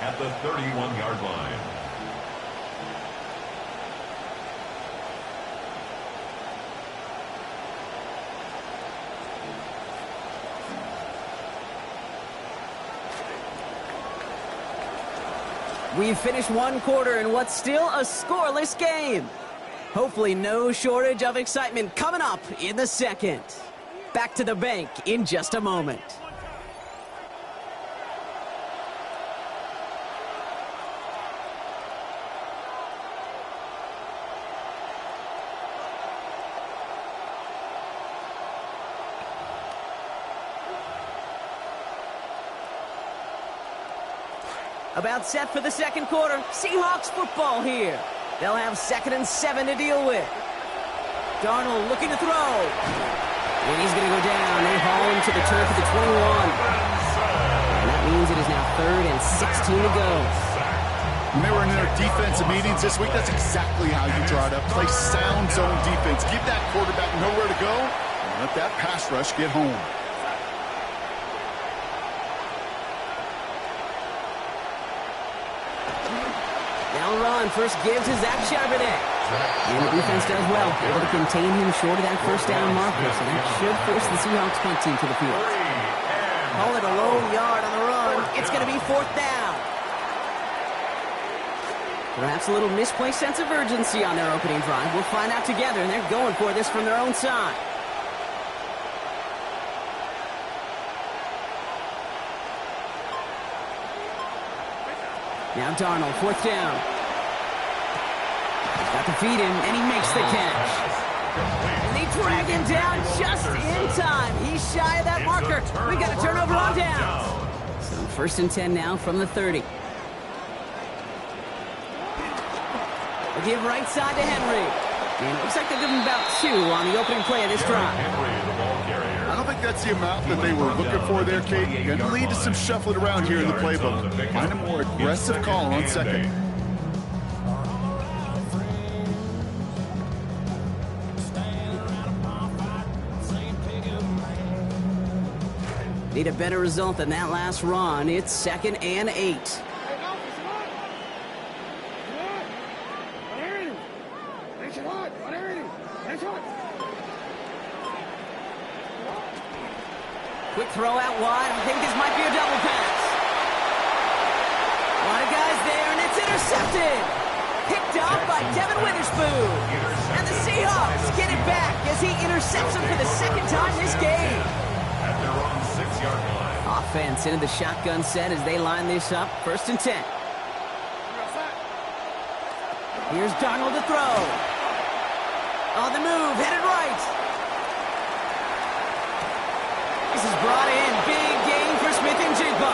at the 31-yard line. We've finished 1 quarter in what's still a scoreless game. Hopefully no shortage of excitement coming up in the 2nd. Back to the bank in just a moment. About set for the 2nd quarter. Seahawks football here. They'll have 2nd and 7 to deal with. Darnold looking to throw. And he's going to go down. They haul him to the turf at the 21. And that means it is now 3rd and 16 to go. When they were in their defensive meetings this week, that's exactly how you draw it up. Play sound zone defense. Give that quarterback nowhere to go. And let that pass rush get home. Run. First give to Zach Charbonnet. And the defense does well. Able to contain him short of that 1st down marker. So that should force the Seahawks punt team to the field. Call it a low yard on the run. It's going to be 4th down. Perhaps a little misplaced sense of urgency on their opening drive. We'll find out together, and they're going for this from their own side. Now Darnold, 4th down. Got about to feed him, and he makes the catch. And they drag him down just in time. He's shy of that marker. We got a turnover on down. So 1st and 10 now from the 30. They give right side to Henry. And it looks like they'll give him about 2 on the opening play of this drive. I don't think that's the amount that they were looking for there, Kate. Going to lead to some shuffling around here in the playbook. Find a more aggressive call on 2nd. Need a better result than that last run. It's 2nd and 8. Quick throw out wide. I think this might be a double pass. A lot of guys there, and it's intercepted. Picked off by Devin Witherspoon. And the Seahawks get it back as he intercepts him for the 2nd time this game. At their own 6-yard line. Offense into the shotgun set as they line this up. 1st and 10. Here's Darnold to throw. On the move, headed right. This is brought in. Big gain for Smith-Njigba.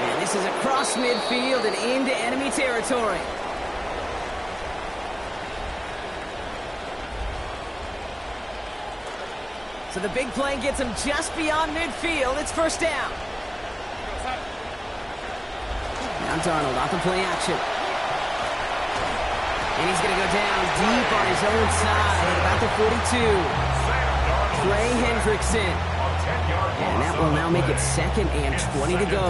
And this is across midfield and into enemy territory. So the big play gets him just beyond midfield. It's 1st down. Now Darnold off the play action. And he's going to go down deep on his own side at about the 42. Trey Hendrickson. And that will now make it 2nd and 20 to go.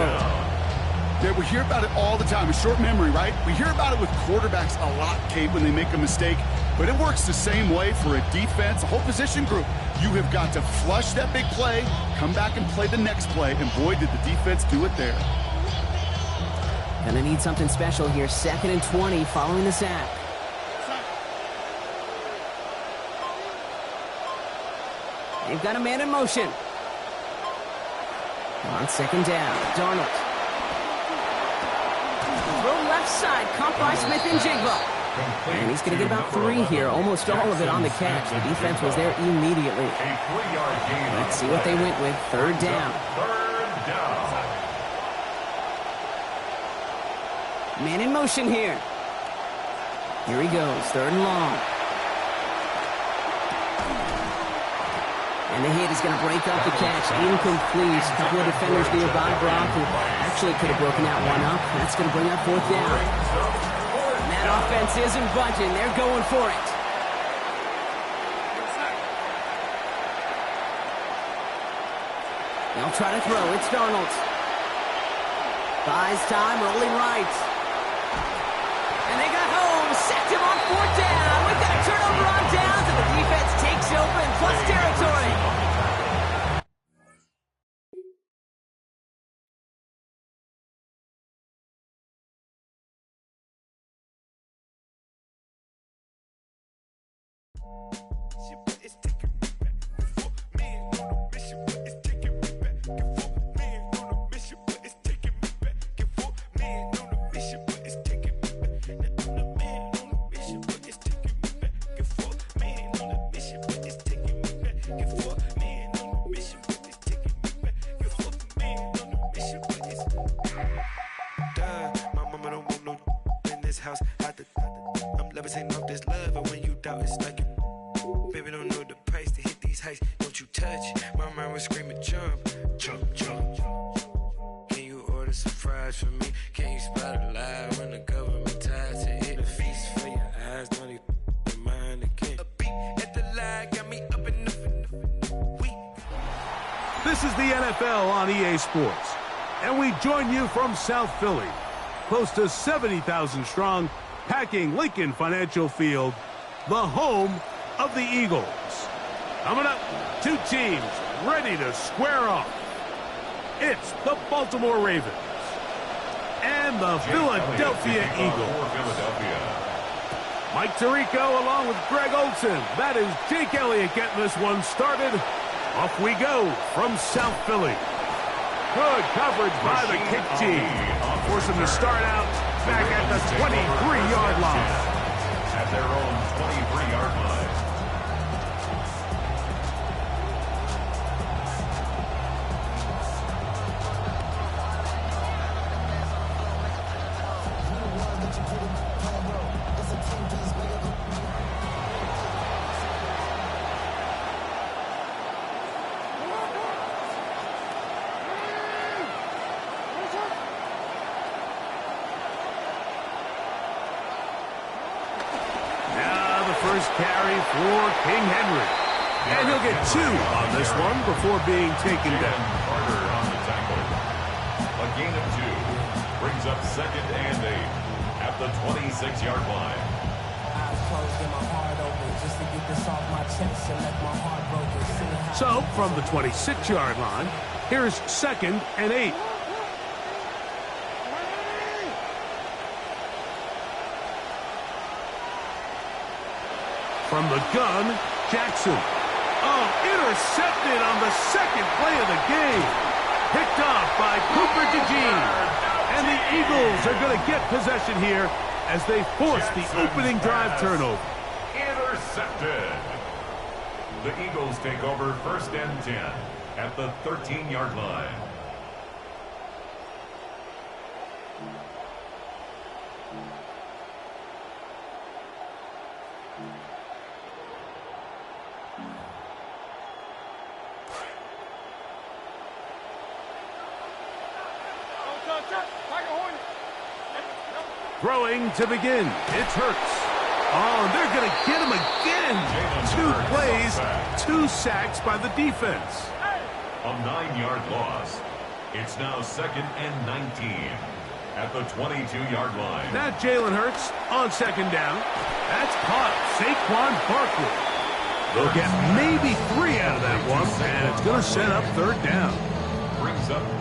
Yeah, we hear about it all the time. A short memory, right? We hear about it with quarterbacks a lot, Kate, when they make a mistake. But it works the same way for a defense, a whole position group. You have got to flush that big play, come back and play the next play, and boy, did the defense do it there. Gonna need something special here. 2nd and 20 following the sack. They've got a man in motion. On 2nd down, Darnold. Throw left side, caught by Smith-Njigba. And he's going to get about 3 here, almost all of it on the catch. The defense was there immediately. Let's see what they went with. 3rd down. Man in motion here. Here he goes, 3rd and long. And the hit is going to break up the catch. Incomplete. A couple of defenders nearby. Brock, who actually could have broken that one up. That's going to bring up 4th down. And that offense isn't budging. They're going for it. They'll try to throw. It's Darnold. Buys time, rolling right. And they got home. Sacked him on 4th down. We've got a turnover on downs, and the defense takes over in plus territory. This is the NFL on EA Sports, and we join you from South Philly, close to 70,000 strong, packing Lincoln Financial Field, the home of the Eagles. Coming up, 2 teams ready to square off. It's the Baltimore Ravens and the Philadelphia Eagles. Mike Tirico along with Greg Olson. That is Jake Elliott getting this one started. Off we go from South Philly. Good coverage by the kick team. Force him to start out back at the 23-yard line. their own 23-yard line. First carry for King Henry. And he'll get 2 on this one before being taken down. Carter on the tackle. A gain of 2 brings up 2nd and 8 at the 26-yard line. Eyes closed and my heart open just to get this off my chest and let my heart broken. So from the 26-yard line, here's 2nd and 8. From the gun, Jackson. Oh, intercepted on the 2nd play of the game. Picked off by Cooper DeJean. And the Eagles are going to get possession here as they force the opening drive turnover. Intercepted. The Eagles take over 1st and 10 at the 13-yard line. Throwing to begin. It's Hurts. Oh, and they're going to get him again. 2 plays, 2 sacks by the defense. A 9-yard loss. It's now 2nd and 19 at the 22-yard line. Now Jalen Hurts on 2nd down. That's caught. Saquon Barkley. They'll get maybe 3 out of that one, and it's going to set up 3rd down.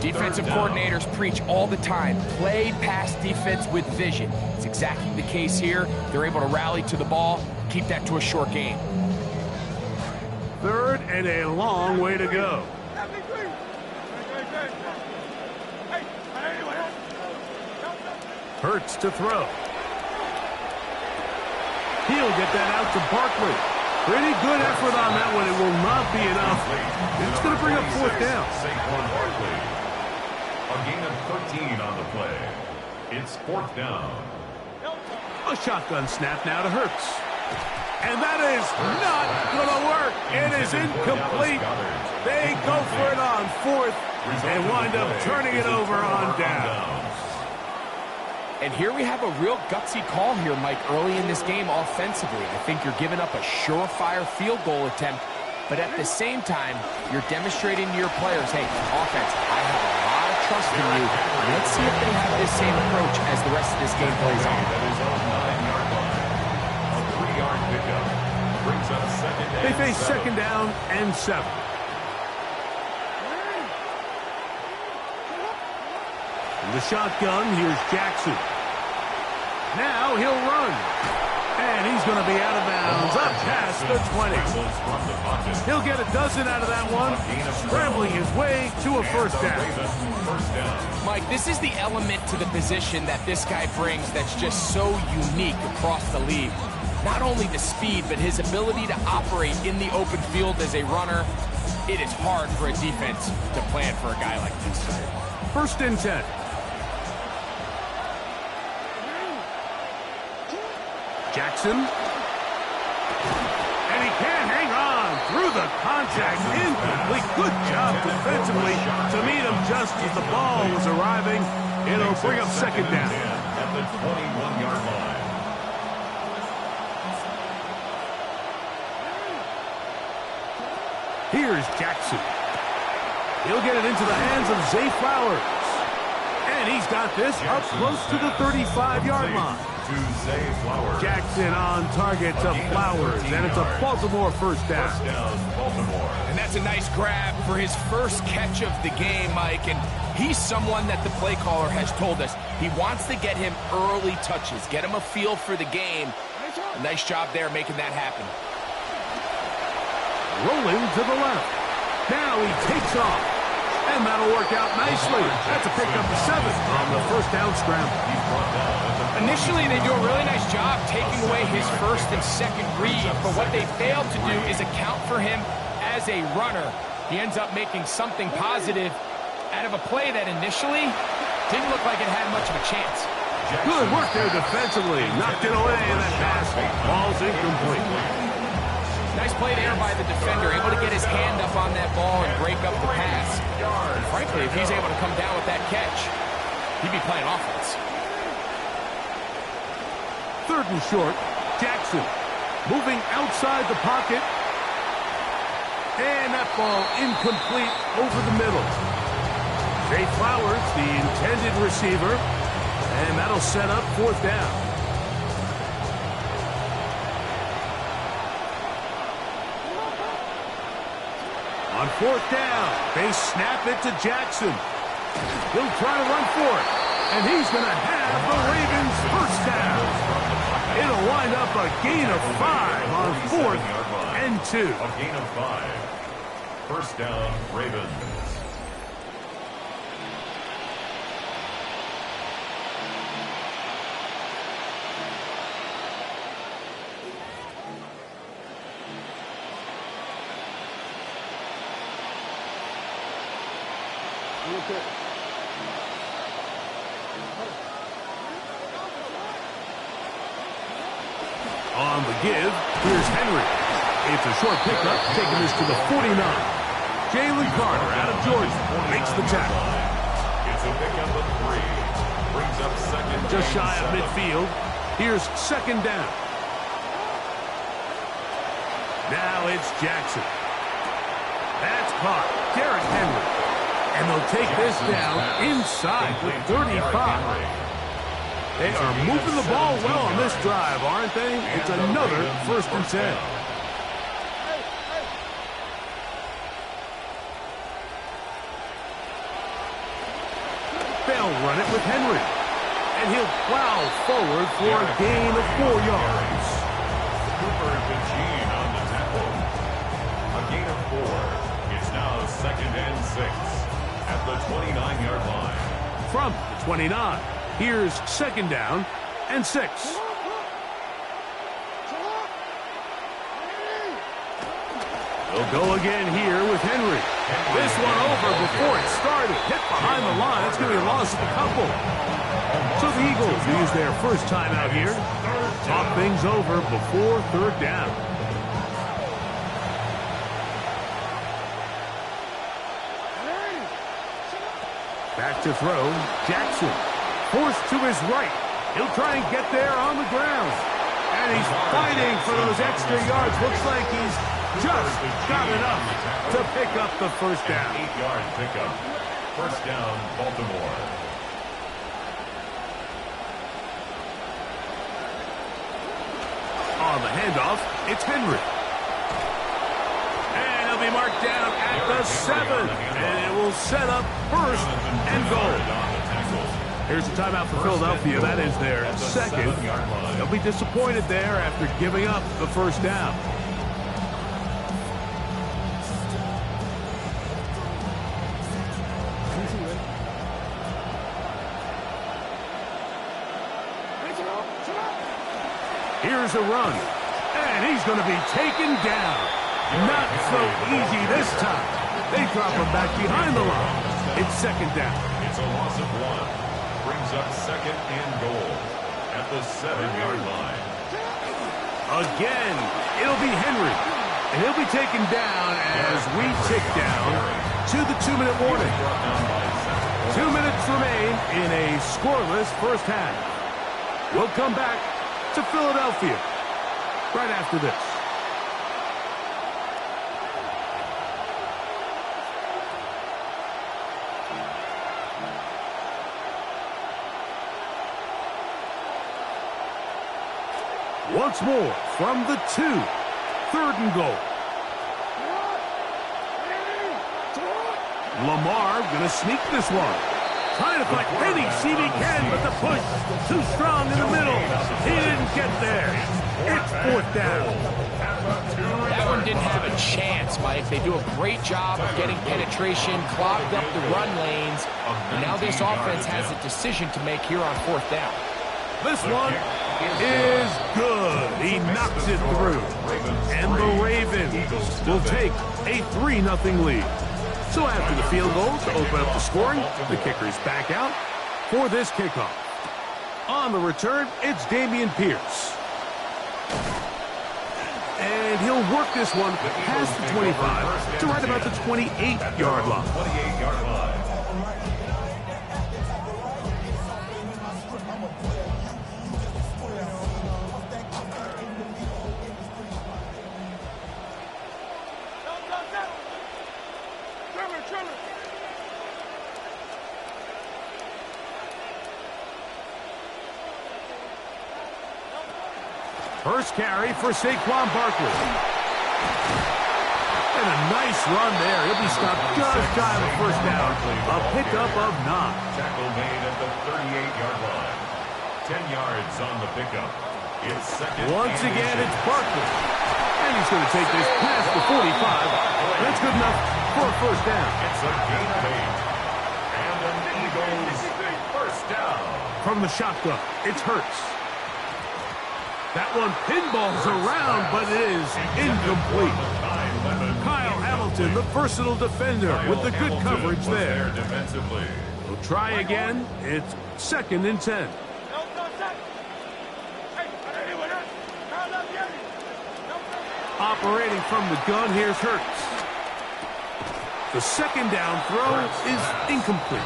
Defensive coordinators preach all the time, play pass defense with vision. It's exactly the case here. They're able to rally to the ball, keep that to a short game. 3rd and a long way to go. Hurts to throw. He'll get that out to Barkley. Pretty good effort on that one. It will not be enough. It's going to bring up 4th down. Saquon Barkley. A gain of 13 on the play. It's 4th down. A shotgun snap now to Hurts. And that is not going to work. It is incomplete. They go for it on 4th and wind up turning it over on down. And here we have a real gutsy call here, Mike, early in this game offensively. I think you're giving up a surefire field goal attempt, but at the same time, you're demonstrating to your players, hey, offense, I have a lot of trust in you. Let's see if they have this same approach as the rest of this game plays on. That is on 9-yard line. A 3-yard pickup brings up 2nd and 7. They face 2nd down and 7. In the shotgun, here's Jackson. Now he'll run. And he's going to be out of bounds up past the 20. He'll get a dozen out of that one, scrambling his way to a 1st down. Mike, this is the element to the position that this guy brings that's just so unique across the league. Not only the speed, but his ability to operate in the open field as a runner. It is hard for a defense to plan for a guy like this. 1st and 10. Jackson. And he can't hang on through the contact. Incomplete. Good job defensively to meet him just as the ball was arriving. It'll bring up 2nd down. At the 21-yard line. Here's Jackson. He'll get it into the hands of Zay Flowers. And he's got this up close to the 35-yard line. Jackson on target to Flowers, and it's a Baltimore 1st down. And that's a nice grab for his first catch of the game, Mike. And he's someone that the play caller has told us he wants to get him early touches, get him a feel for the game. A nice job there making that happen. Rolling to the left. Now he takes off. And that'll work out nicely. That's a pickup of 7 on the 1st down scramble. He's brought down at the Initially, they do a really nice job taking away his first and second read, but what they failed to do is account for him as a runner. He ends up making something positive out of a play that initially didn't look like it had much of a chance. Good work there defensively. Knocked it away, and that pass falls incomplete. Nice play there by the defender, able to get his hand up on that ball and break up the pass. And frankly, if he's able to come down with that catch, he'd be playing offense. 3rd and short, Jackson moving outside the pocket. And that ball incomplete over the middle. Zay Flowers, the intended receiver, and that'll set up 4th down. On 4th down, they snap it to Jackson. He'll try to run for it, and he's going to have the Ravens' 1st down. It'll wind up a gain of 5 on 4th and 2. A gain of 5. 1st down, Ravens. On the give, here's Henry. It's a short pickup, taking this to the 49. Jalen Carter out of Georgia makes the tackle. It's a pickup of 3. Brings up 2nd. Just shy of midfield. Here's 2nd down. Now it's Jackson. That's caught. Derrick Henry. And they'll take this down inside the 35. They are moving the ball well on this drive, aren't they? It's another 1st and 10. They'll run it with Henry. And he'll plow forward for a gain of 4 yards. Cooper to Gene on the tackle. A gain of 4. It's now 2nd and 6 at the 29-yard line. From the 29. Here's 2nd down and 6. They'll go again here with Henry. This one over before it started. Hit behind the line. It's going to be a loss of a couple. So the Eagles use their 1st time out here. Talk things over before 3rd down. Back to throw. Jackson. Forced to his right. He'll try and get there on the ground. And he's fighting for those extra yards. Looks like he's just got enough to pick up the 1st down. 8-yard pickup. 1st down, Baltimore. On the handoff, it's Henry. And he'll be marked down at the 7. And it will set up 1st and goal. Here's a timeout for Philadelphia. That is their 2nd. They'll be disappointed there after giving up the 1st down. Here's a run. And he's going to be taken down. Not so easy this time. They drop him back behind the line. It's 2nd down. It's a loss of 1. Brings up 2nd and goal at the 7-yard line. Again, it'll be Henry. And he'll be taken down as we tick down to the 2-minute warning. 2 minutes remain in a scoreless 1st half. We'll come back to Philadelphia right after this. Once more from the 2. 3rd and goal. Lamar going to sneak this one. Trying to find any seam he can, but the push too strong in the middle. He didn't get there. It's 4th down. That one didn't have a chance, Mike. They do a great job of getting penetration, clogged up the run lanes, and now this offense has a decision to make here on 4th down. This one is good. He knocks it through. And the Ravens will take a 3-0 lead. So after the field goal to open up the scoring, the kicker is back out for this kickoff. On the return, it's Dameon Pierce. And he'll work this one past the 25 to right about the 28-yard line. 28-yard line. First carry for Saquon Barkley. And a nice run there. He'll be stopped just shy of a first down. A pickup of 9. Tackle made at the 38-yard line. 10 yards on the pickup. It's second. Once again, it's Barkley. And he's going to take this past the 45. That's good enough for a first down. It's a gain of 8. And an Eagles first down. From the shotgun, it's Hurts. That one pinballs around, but it is incomplete. Kyle Hamilton, the versatile defender, with the good coverage there. Defensively. We'll try again. It's 2nd and 10. Operating from the gun, here's Hurts. The second down throw is incomplete.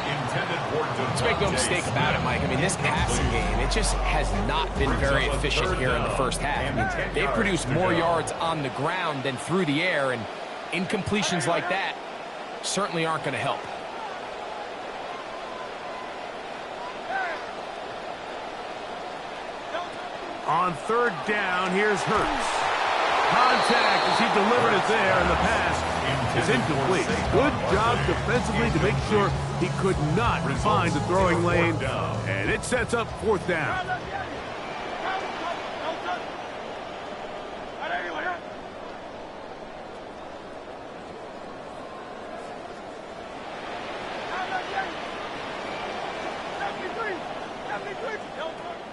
Let's make no mistake about it, Mike. I mean, this passing game, it just has not been very efficient here in the first half. I mean, they've produced more yards on the ground than through the air, and incompletions like that certainly aren't going to help. On 3rd down, here's Hurts. Contact as he delivered it there, and the pass is incomplete. Good job defensively to make sure he could not find the throwing lane, and it sets up 4th down.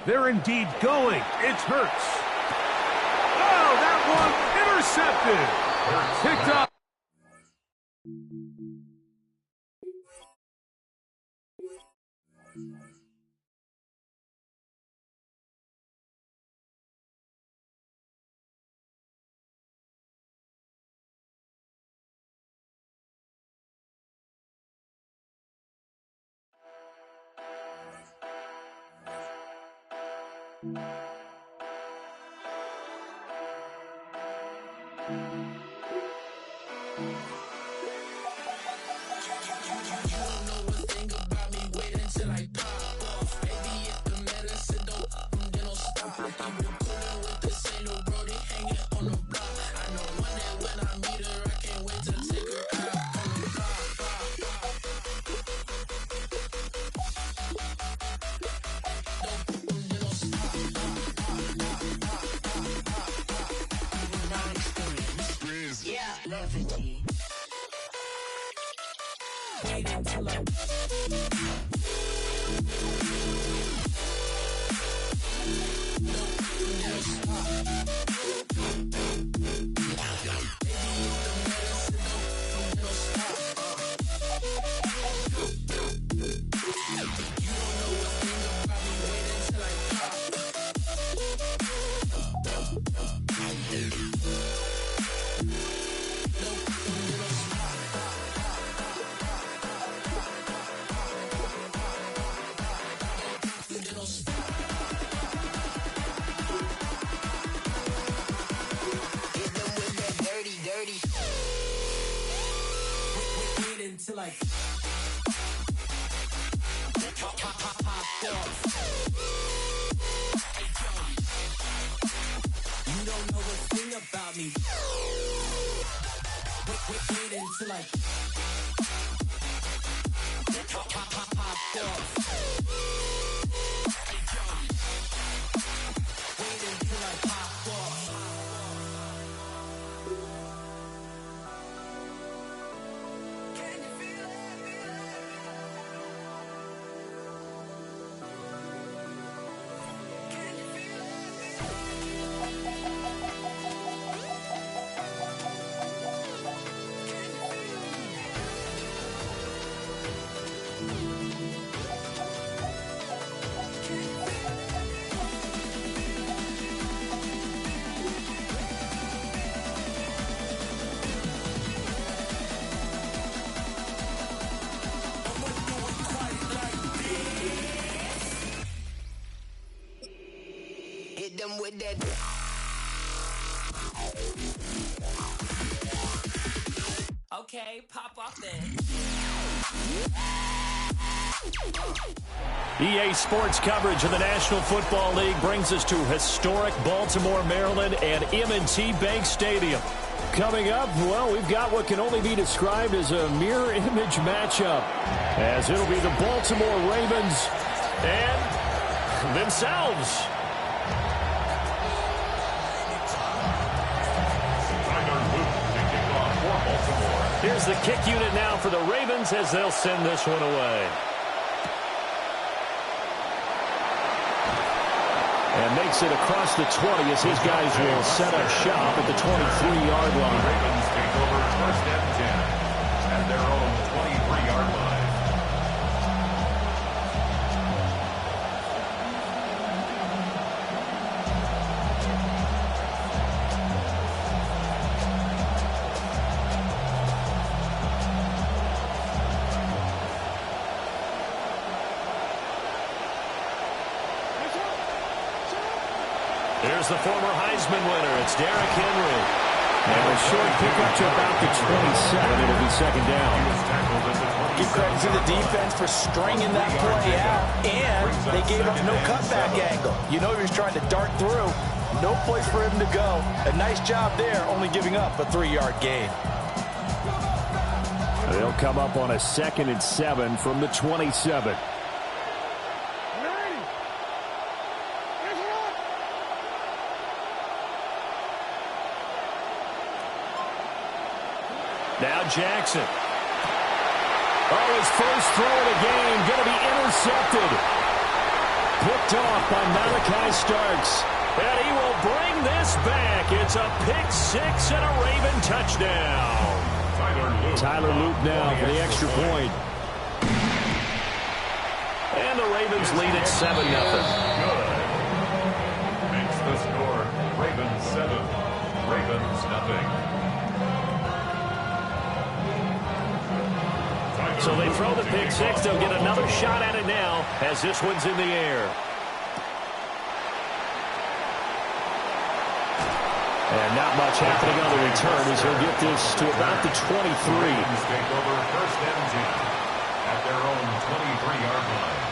They're indeed going. It's Hurts. Oh, that one intercepted. Picked up. Until I you don't know a thing about me. Wait until I popped off. Wait until I popped off. Okay, pop off then. EA Sports coverage of the National Football League brings us to historic Baltimore, Maryland, and M&T Bank Stadium. Coming up, well, we've got what can only be described as a mirror image matchup, as it'll be the Baltimore Ravens and themselves. Here's the kick unit now for the Ravens as they'll send this one away. And makes it across the 20 as his guys will set up shop at the 23-yard line. Ravens take over first and 10 at their own 23-yard line. Here's the former Heisman winner. It's Derrick Henry. And a short pickup to about the 27. It'll be second down. Give credit to the defense for stringing that play out, and they gave up no cutback angle. You know he was trying to dart through. No place for him to go. A nice job there, only giving up a 3-yard gain. They'll come up on a 2nd and 7 from the 27. Now Jackson. Oh, his first throw of the game going to be intercepted. Picked off by Malachi Starks. And he will bring this back. It's a pick 6 and a Raven touchdown. Tyler Luke now for the extra point. And the Ravens lead at 7-0. Makes the score Ravens 7, Ravens nothing. So they throw the pick 6. They'll get another shot at it now as this one's in the air. And not much happening on the return as he'll get this to about the 23. Take over first and 10 at their own 23-yard line.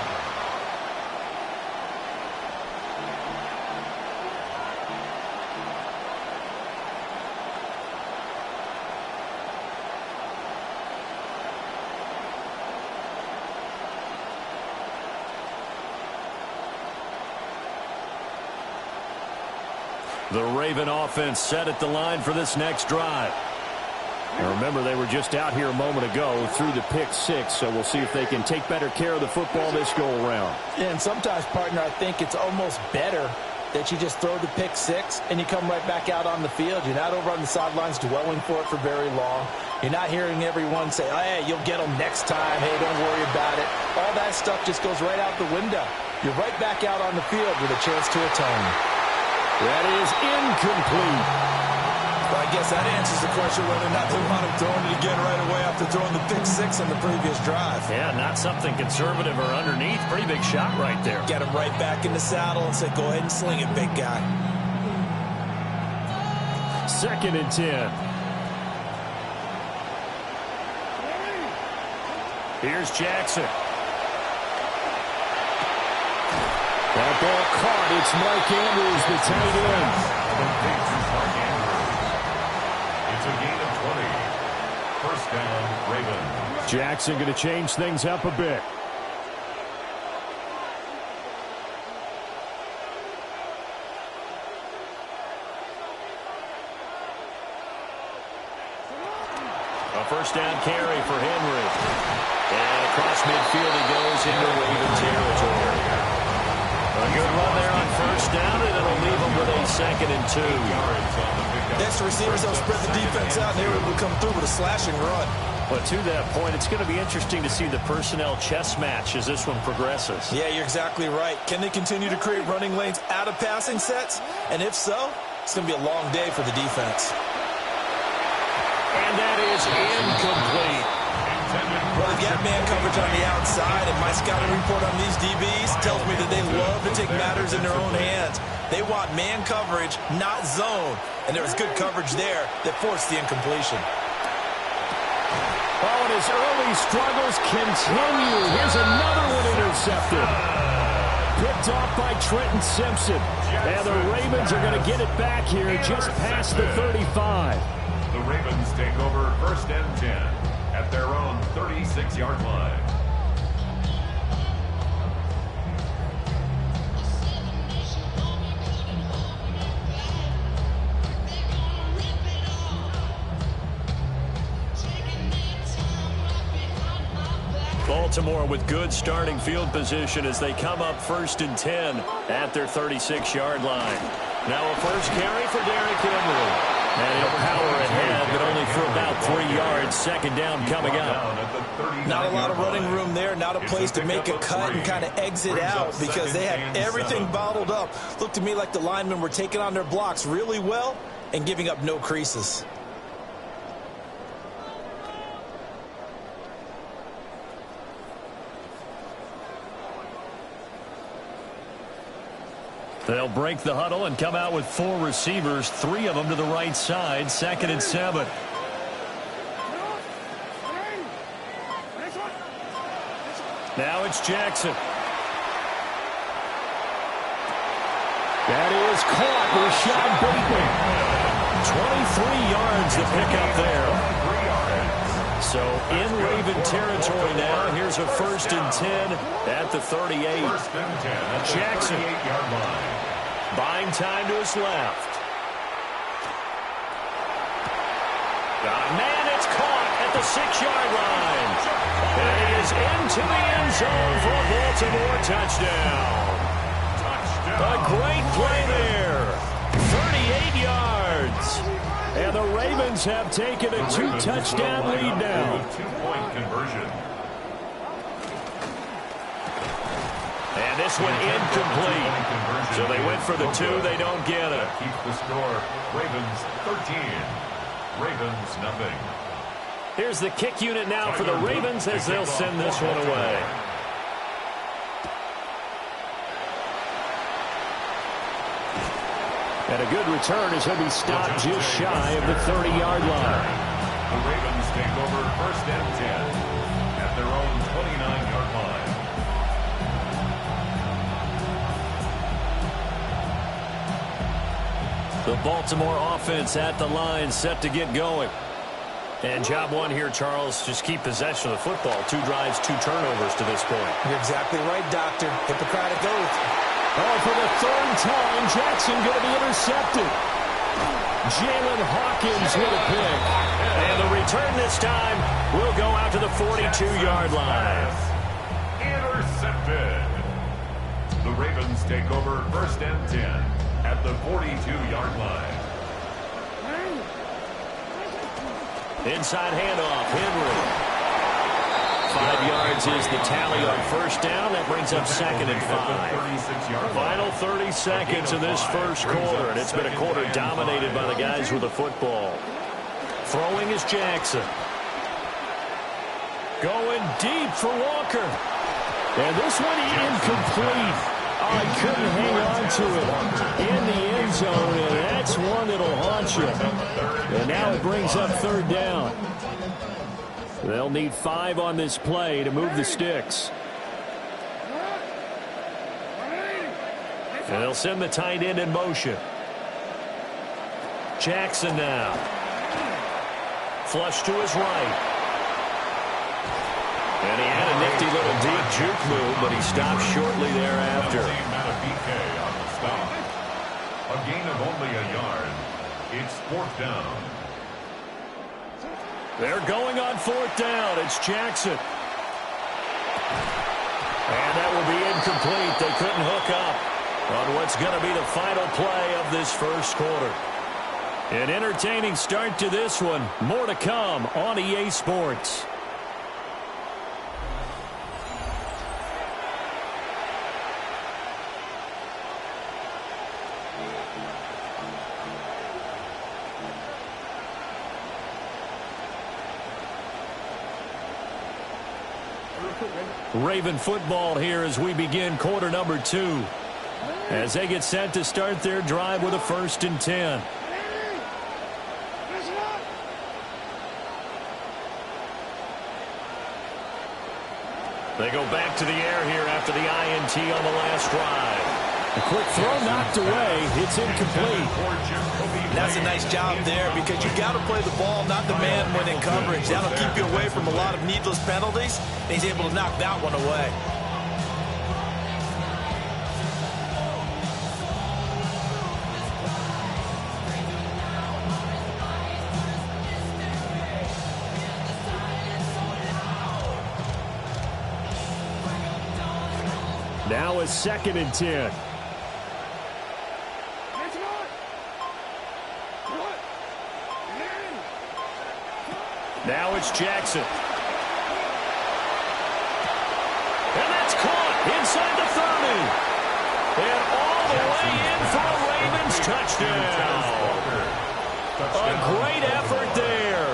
The Raven offense set at the line for this next drive. Now remember, they were just out here a moment ago through the pick 6, so we'll see if they can take better care of the football this go-around. Yeah, and sometimes, partner, I think it's almost better that you just throw the pick 6 and you come right back out on the field. You're not over on the sidelines dwelling for it for very long. You're not hearing everyone say, oh, hey, you'll get them next time. Hey, don't worry about it. All that stuff just goes right out the window. You're right back out on the field with a chance to atone. That is incomplete. Well, I guess that answers the question whether or not they want him throwing it again right away after throwing the pick 6 on the previous drive. Yeah, not something conservative or underneath. Pretty big shot right there. Get him right back in the saddle and say, go ahead and sling it, big guy. 2nd and 10. Here's Jackson. That ball caught. It's Mark Andrews, the tight end. It's a gain of 20. First down, Ravens. Jackson going to change things up a bit. A first down carry for Henry. And across midfield he goes into Raven territory. A good run there on first down, and it'll leave them with a 2nd and 2. Next receivers, they'll spread the defense out, and they will come through with a slashing run. But to that point, it's going to be interesting to see the personnel chess match as this one progresses. Yeah, you're exactly right. Can they continue to create running lanes out of passing sets? And if so, it's going to be a long day for the defense. And that is incomplete. Well, they've got man coverage on the outside, and my scouting report on these DBs tells me that they love to take matters in their own hands. They want man coverage, not zone. And there was good coverage there that forced the incompletion. his early struggles continue. Here's another one intercepted. Picked off by Trenton Simpson. And the Ravens are going to get it back here just past the 35. The Ravens take over 1st and 10 at their own 36-yard line. Baltimore with good starting field position as they come up 1st and 10 at their 36-yard line. Now a first carry for Derrick Henry. And he'll power ahead, but only for about 3 yards. 2nd down coming up. Not a lot of running room there. Not a place to make a cut and kind of exit out because they had everything bottled up. Looked to me like the linemen were taking on their blocks really well and giving up no creases. They'll break the huddle and come out with 4 receivers, 3 of them to the right side. 2nd and 7. Now it's Jackson. That is caught. Rashad Bateman. 23 yards to pick up there. So in Raven territory now. Here's a 1st and 10 at the 38. Jackson buying time to his left. Got a man. It's caught at the 6-yard line. And he is into the end zone for a Baltimore touchdown. A great play there. 38 yards. And the Ravens have taken a 2-touchdown lead now. 2-point conversion. And this one incomplete. So they went for the 2. They don't get it. Keep the score. Ravens 13. Ravens nothing. Here's the kick unit now for the Ravens as they'll send this one away. And a good return as he'll be stopped just shy of the 30-yard line. The Ravens take over 1st and 10 at their own 29-yard line. The Baltimore offense at the line, set to get going. And job one here, Charles, just keep possession of the football. 2 drives, 2 turnovers to this point. You're exactly right, Doctor. Hippocratic oath. Oh, for the 3rd time, Jackson going to be intercepted. Jalen Hawkins with a pick. And the return this time will go out to the 42-yard line. Intercepted. The Ravens take over 1st and 10 at the 42-yard line. Inside handoff, Henry. 5 yards is the tally on 1st down. That brings up 2nd and 5. Final 30 seconds of this first quarter, and it's been a quarter dominated by the guys with the football. Throwing is Jackson. Going deep for Walker. And this one incomplete. Oh, he couldn't hang on to it in the end zone, and that's one that'll haunt you. And now it brings up 3rd down. They'll need 5 on this play to move the sticks. And they'll send the tight end in motion. Jackson now. Flush to his right. And he had a nifty little deep juke move, but he stopped shortly thereafter. A gain of only a yard. It's 4th down. They're going on 4th down. It's Jackson. And that will be incomplete. They couldn't hook up on what's going to be the final play of this first quarter. An entertaining start to this one. More to come on EA Sports. Raven football here as we begin quarter number 2. As they get set to start their drive with a 1st and 10. They go back to the air here after the INT on the last drive. A quick throw knocked away. It's incomplete. That's a nice job there because you got to play the ball, not the man when in coverage. That'll keep you away from a lot of needless penalties. And he's able to knock that one away. Now a 2nd and 10. Now it's Jackson. And that's caught inside the 30. And all the way in for a Ravens touchdown. A great effort there.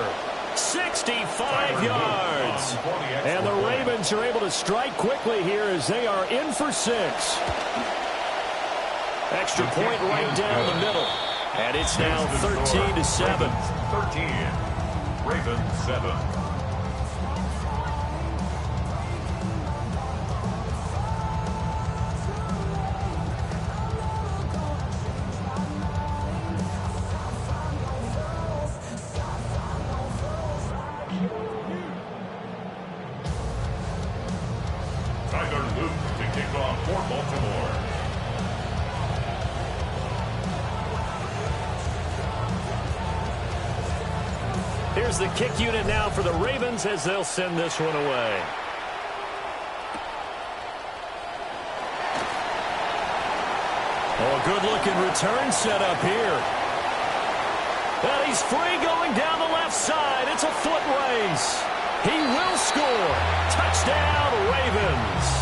65 yards. And the Ravens are able to strike quickly here as they are in for 6. Extra point right down the middle. And it's now 13-7. 13. Ravens 7. Tyler Luke to kick off for Baltimore. Here's the kick unit now for the Ravens as they'll send this one away. Oh, good-looking return set up here. And he's free going down the left side. It's a foot race. He will score. Touchdown, Ravens.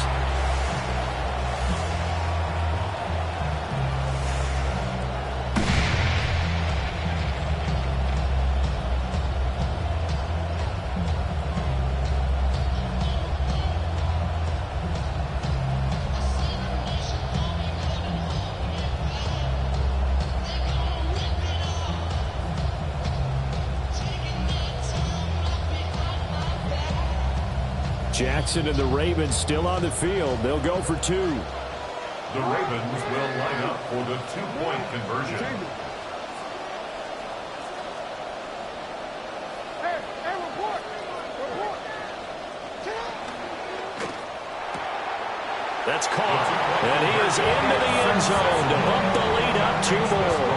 Jackson and the Ravens still on the field. They'll go for 2. The Ravens will line up for the 2-point conversion. That's caught. And he is into the end zone to bump the lead up 2 more.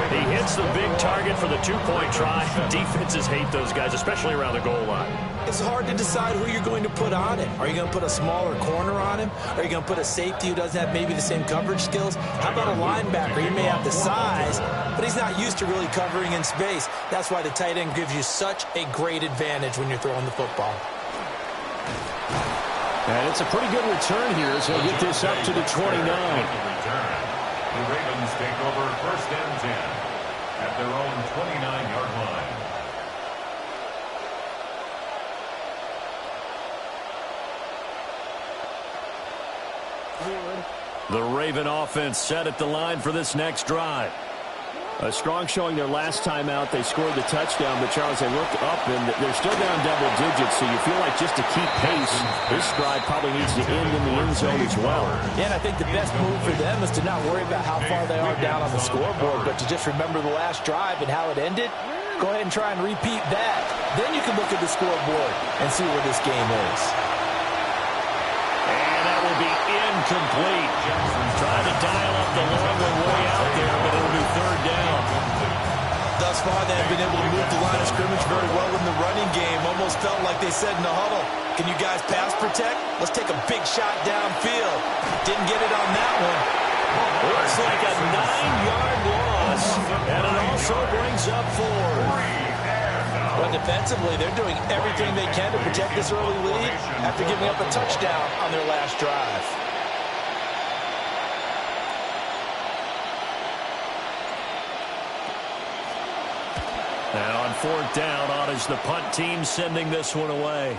He hits the big target for the 2-point try. Defenses hate those guys, especially around the goal line. It's hard to decide who you're going to put on him. Are you going to put a smaller corner on him? Are you going to put a safety who doesn't have maybe the same coverage skills? How about a linebacker? He may have the size, but he's not used to really covering in space. That's why the tight end gives you such a great advantage when you're throwing the football. And it's a pretty good return here as he'll get this up to the 29. The Ravens take over 1st and 10 at their own 29-yard line. The Raven offense set at the line for this next drive. A strong showing their last time out. They scored the touchdown, but Charles, they look up and they're still down double digits, so you feel like just to keep pace, this drive probably needs to end in the end zone as well. Yeah, and I think the best move for them is to not worry about how far they are down on the scoreboard, but to just remember the last drive and how it ended. Go ahead and try and repeat that. Then you can look at the scoreboard and see where this game is. And that will be incomplete. Trying to dial up the long one way out there, but it'll be 3rd down. Thus far, they've been able to move the line of scrimmage very well in the running game. Almost felt like they said in the huddle, can you guys pass protect? Let's take a big shot downfield. Didn't get it on that one. Looks like a 9-yard loss, and it also brings up 4. But defensively, they're doing everything they can to protect this early lead after giving up a touchdown on their last drive. Now on 4th down, on is the punt team sending this one away.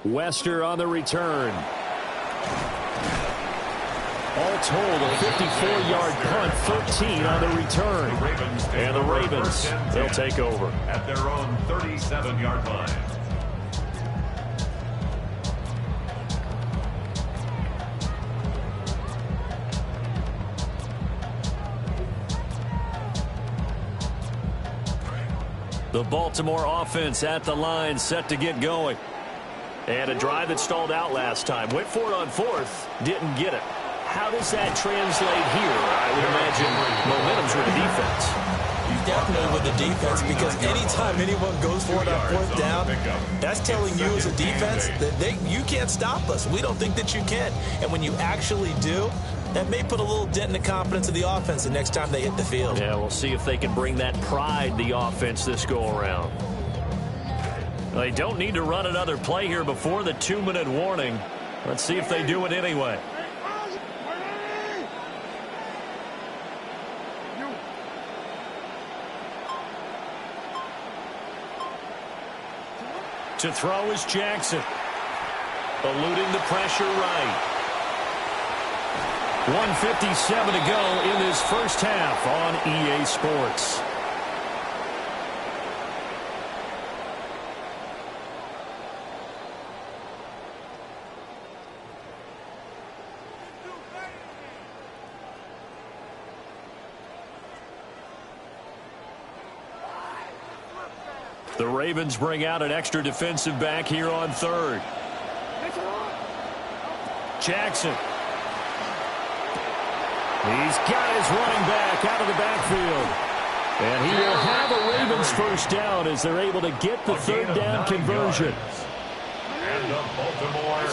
Wester on the return. All told, a 54-yard punt, 13 on the return. And the Ravens, they'll take over. At their own 37-yard line. The Baltimore offense at the line, set to get going. And a drive that stalled out last time. Went for it on fourth, didn't get it. How does that translate here? I would imagine momentum's with the defense. Definitely with the defense, because anytime anyone goes for it on fourth down, that's telling you as a defense that you can't stop us. We don't think that you can. And when you actually do, that may put a little dent in the confidence of the offense the next time they hit the field. Yeah, we'll see if they can bring that pride, the offense, this go-around. They don't need to run another play here before the 2-minute warning. Let's see if they do it anyway. To throw is Jackson. Eluding the pressure right. 1:57 to go in this first half on EA Sports. The Ravens bring out an extra defensive back here on third. Jackson. He's got his running back out of the backfield. And he will have a Ravens first down as they're able to get the third down conversion. And the Baltimore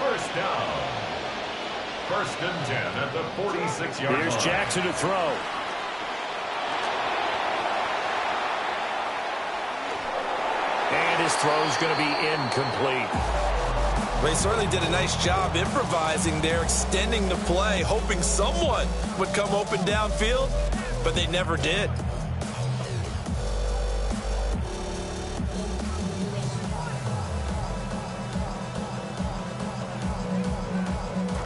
first down. 1st and 10 at the 46-yard line. Here's Jackson to throw. And his throw's going to be incomplete. They certainly did a nice job improvising there, extending the play, hoping someone would come open downfield, but they never did.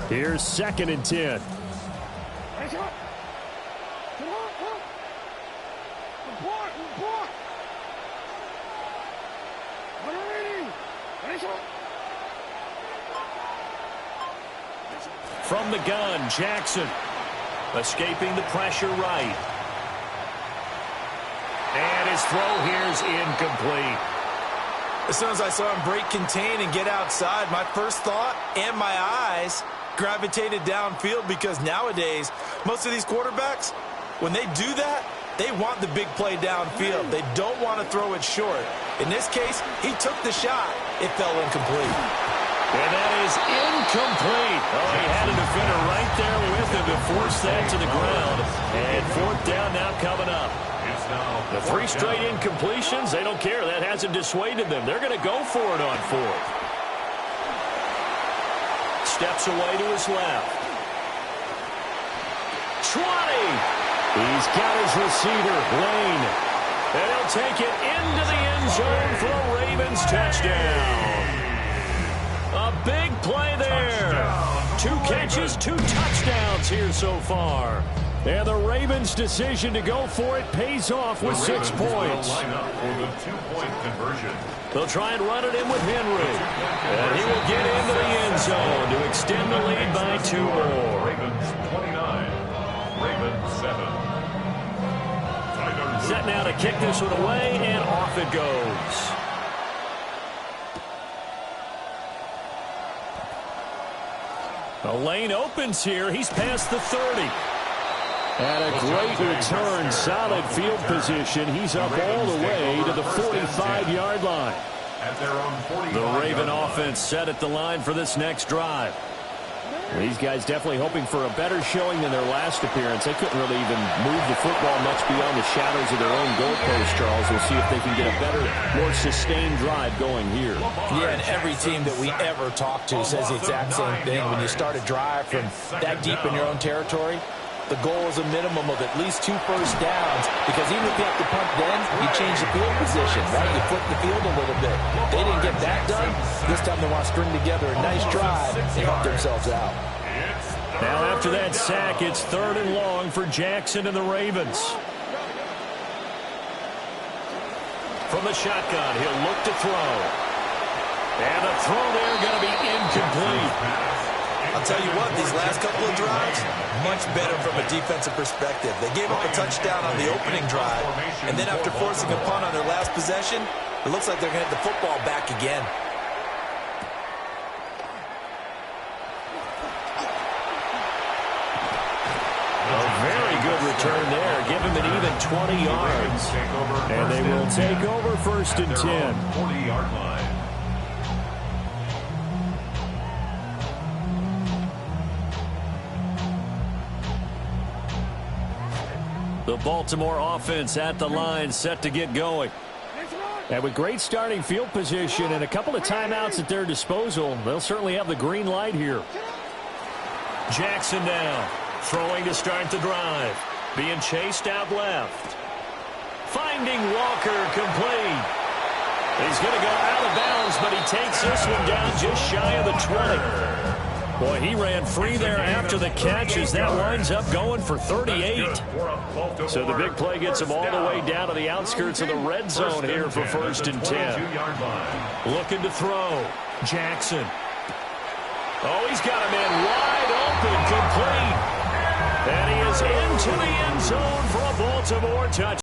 Here's 2nd and 10. From the gun, Jackson escaping the pressure right. And his throw here's incomplete. As soon as I saw him break contain and get outside, my first thought and my eyes gravitated downfield, because nowadays, most of these quarterbacks, when they do that, they want the big play downfield. They don't want to throw it short. In this case, he took the shot. It fell incomplete. And that is incomplete. Oh, he had a defender right there with him to force that to the ground. And 4th down now coming up. The 3 straight incompletions, they don't care. That hasn't dissuaded them. They're going to go for it on 4th. Steps away to his left. 20. He's got his receiver, Lane. And he'll take it into the end zone for a Ravens touchdown. A big play there. 2 catches, 2 touchdowns here so far. And the Ravens' decision to go for it pays off with 6 points. For the 2-point conversion. They'll try and run it in with Henry. And he will get into the end zone to extend the lead by 2 more. Ravens 29, Ravens 7. Set now to kick this one away, and off it goes. The lane opens here. He's past the 30. And a great return, solid field position. He's up all the way to the 45-yard line. The Raven offense set at the line for this next drive. These guys definitely hoping for a better showing than their last appearance. They couldn't really even move the football much beyond the shadows of their own goalpost, Charles. We'll see if they can get a better, more sustained drive going here. Yeah, and every team that we ever talk to says the exact same thing. When you start a drive from that deep in your own territory, the goal is a minimum of at least 2 first downs, because even if you have to punt then, you change the field position, right? You flip the field a little bit. They didn't get that done. This time they want to string together a nice drive and help themselves out. Now after that sack, it's 3rd and long for Jackson and the Ravens. From the shotgun, he'll look to throw. And the throw there going to be incomplete. I'll tell you what, these last couple of drives, much better from a defensive perspective. They gave up a touchdown on the opening drive, and then after forcing a punt on their last possession, it looks like they're going to get the football back again. A very good return there. Give him an even 20 yards. And they will take over 1st and 10. 40-yard line. The Baltimore offense at the line, set to get going. And with great starting field position and a couple of timeouts at their disposal, they'll certainly have the green light here. Jackson now, throwing to start the drive. Being chased out left. Finding Walker, complete. He's going to go out of bounds, but he takes this one down just shy of the 20. Boy, he ran free there after the catch as that winds up going for 38. So the big play gets him all the way down to the outskirts of the red zone here for 1st and 10. Looking to throw. Jackson. Oh, he's got a man wide open, complete. And he is into the end zone for a Baltimore touchdown.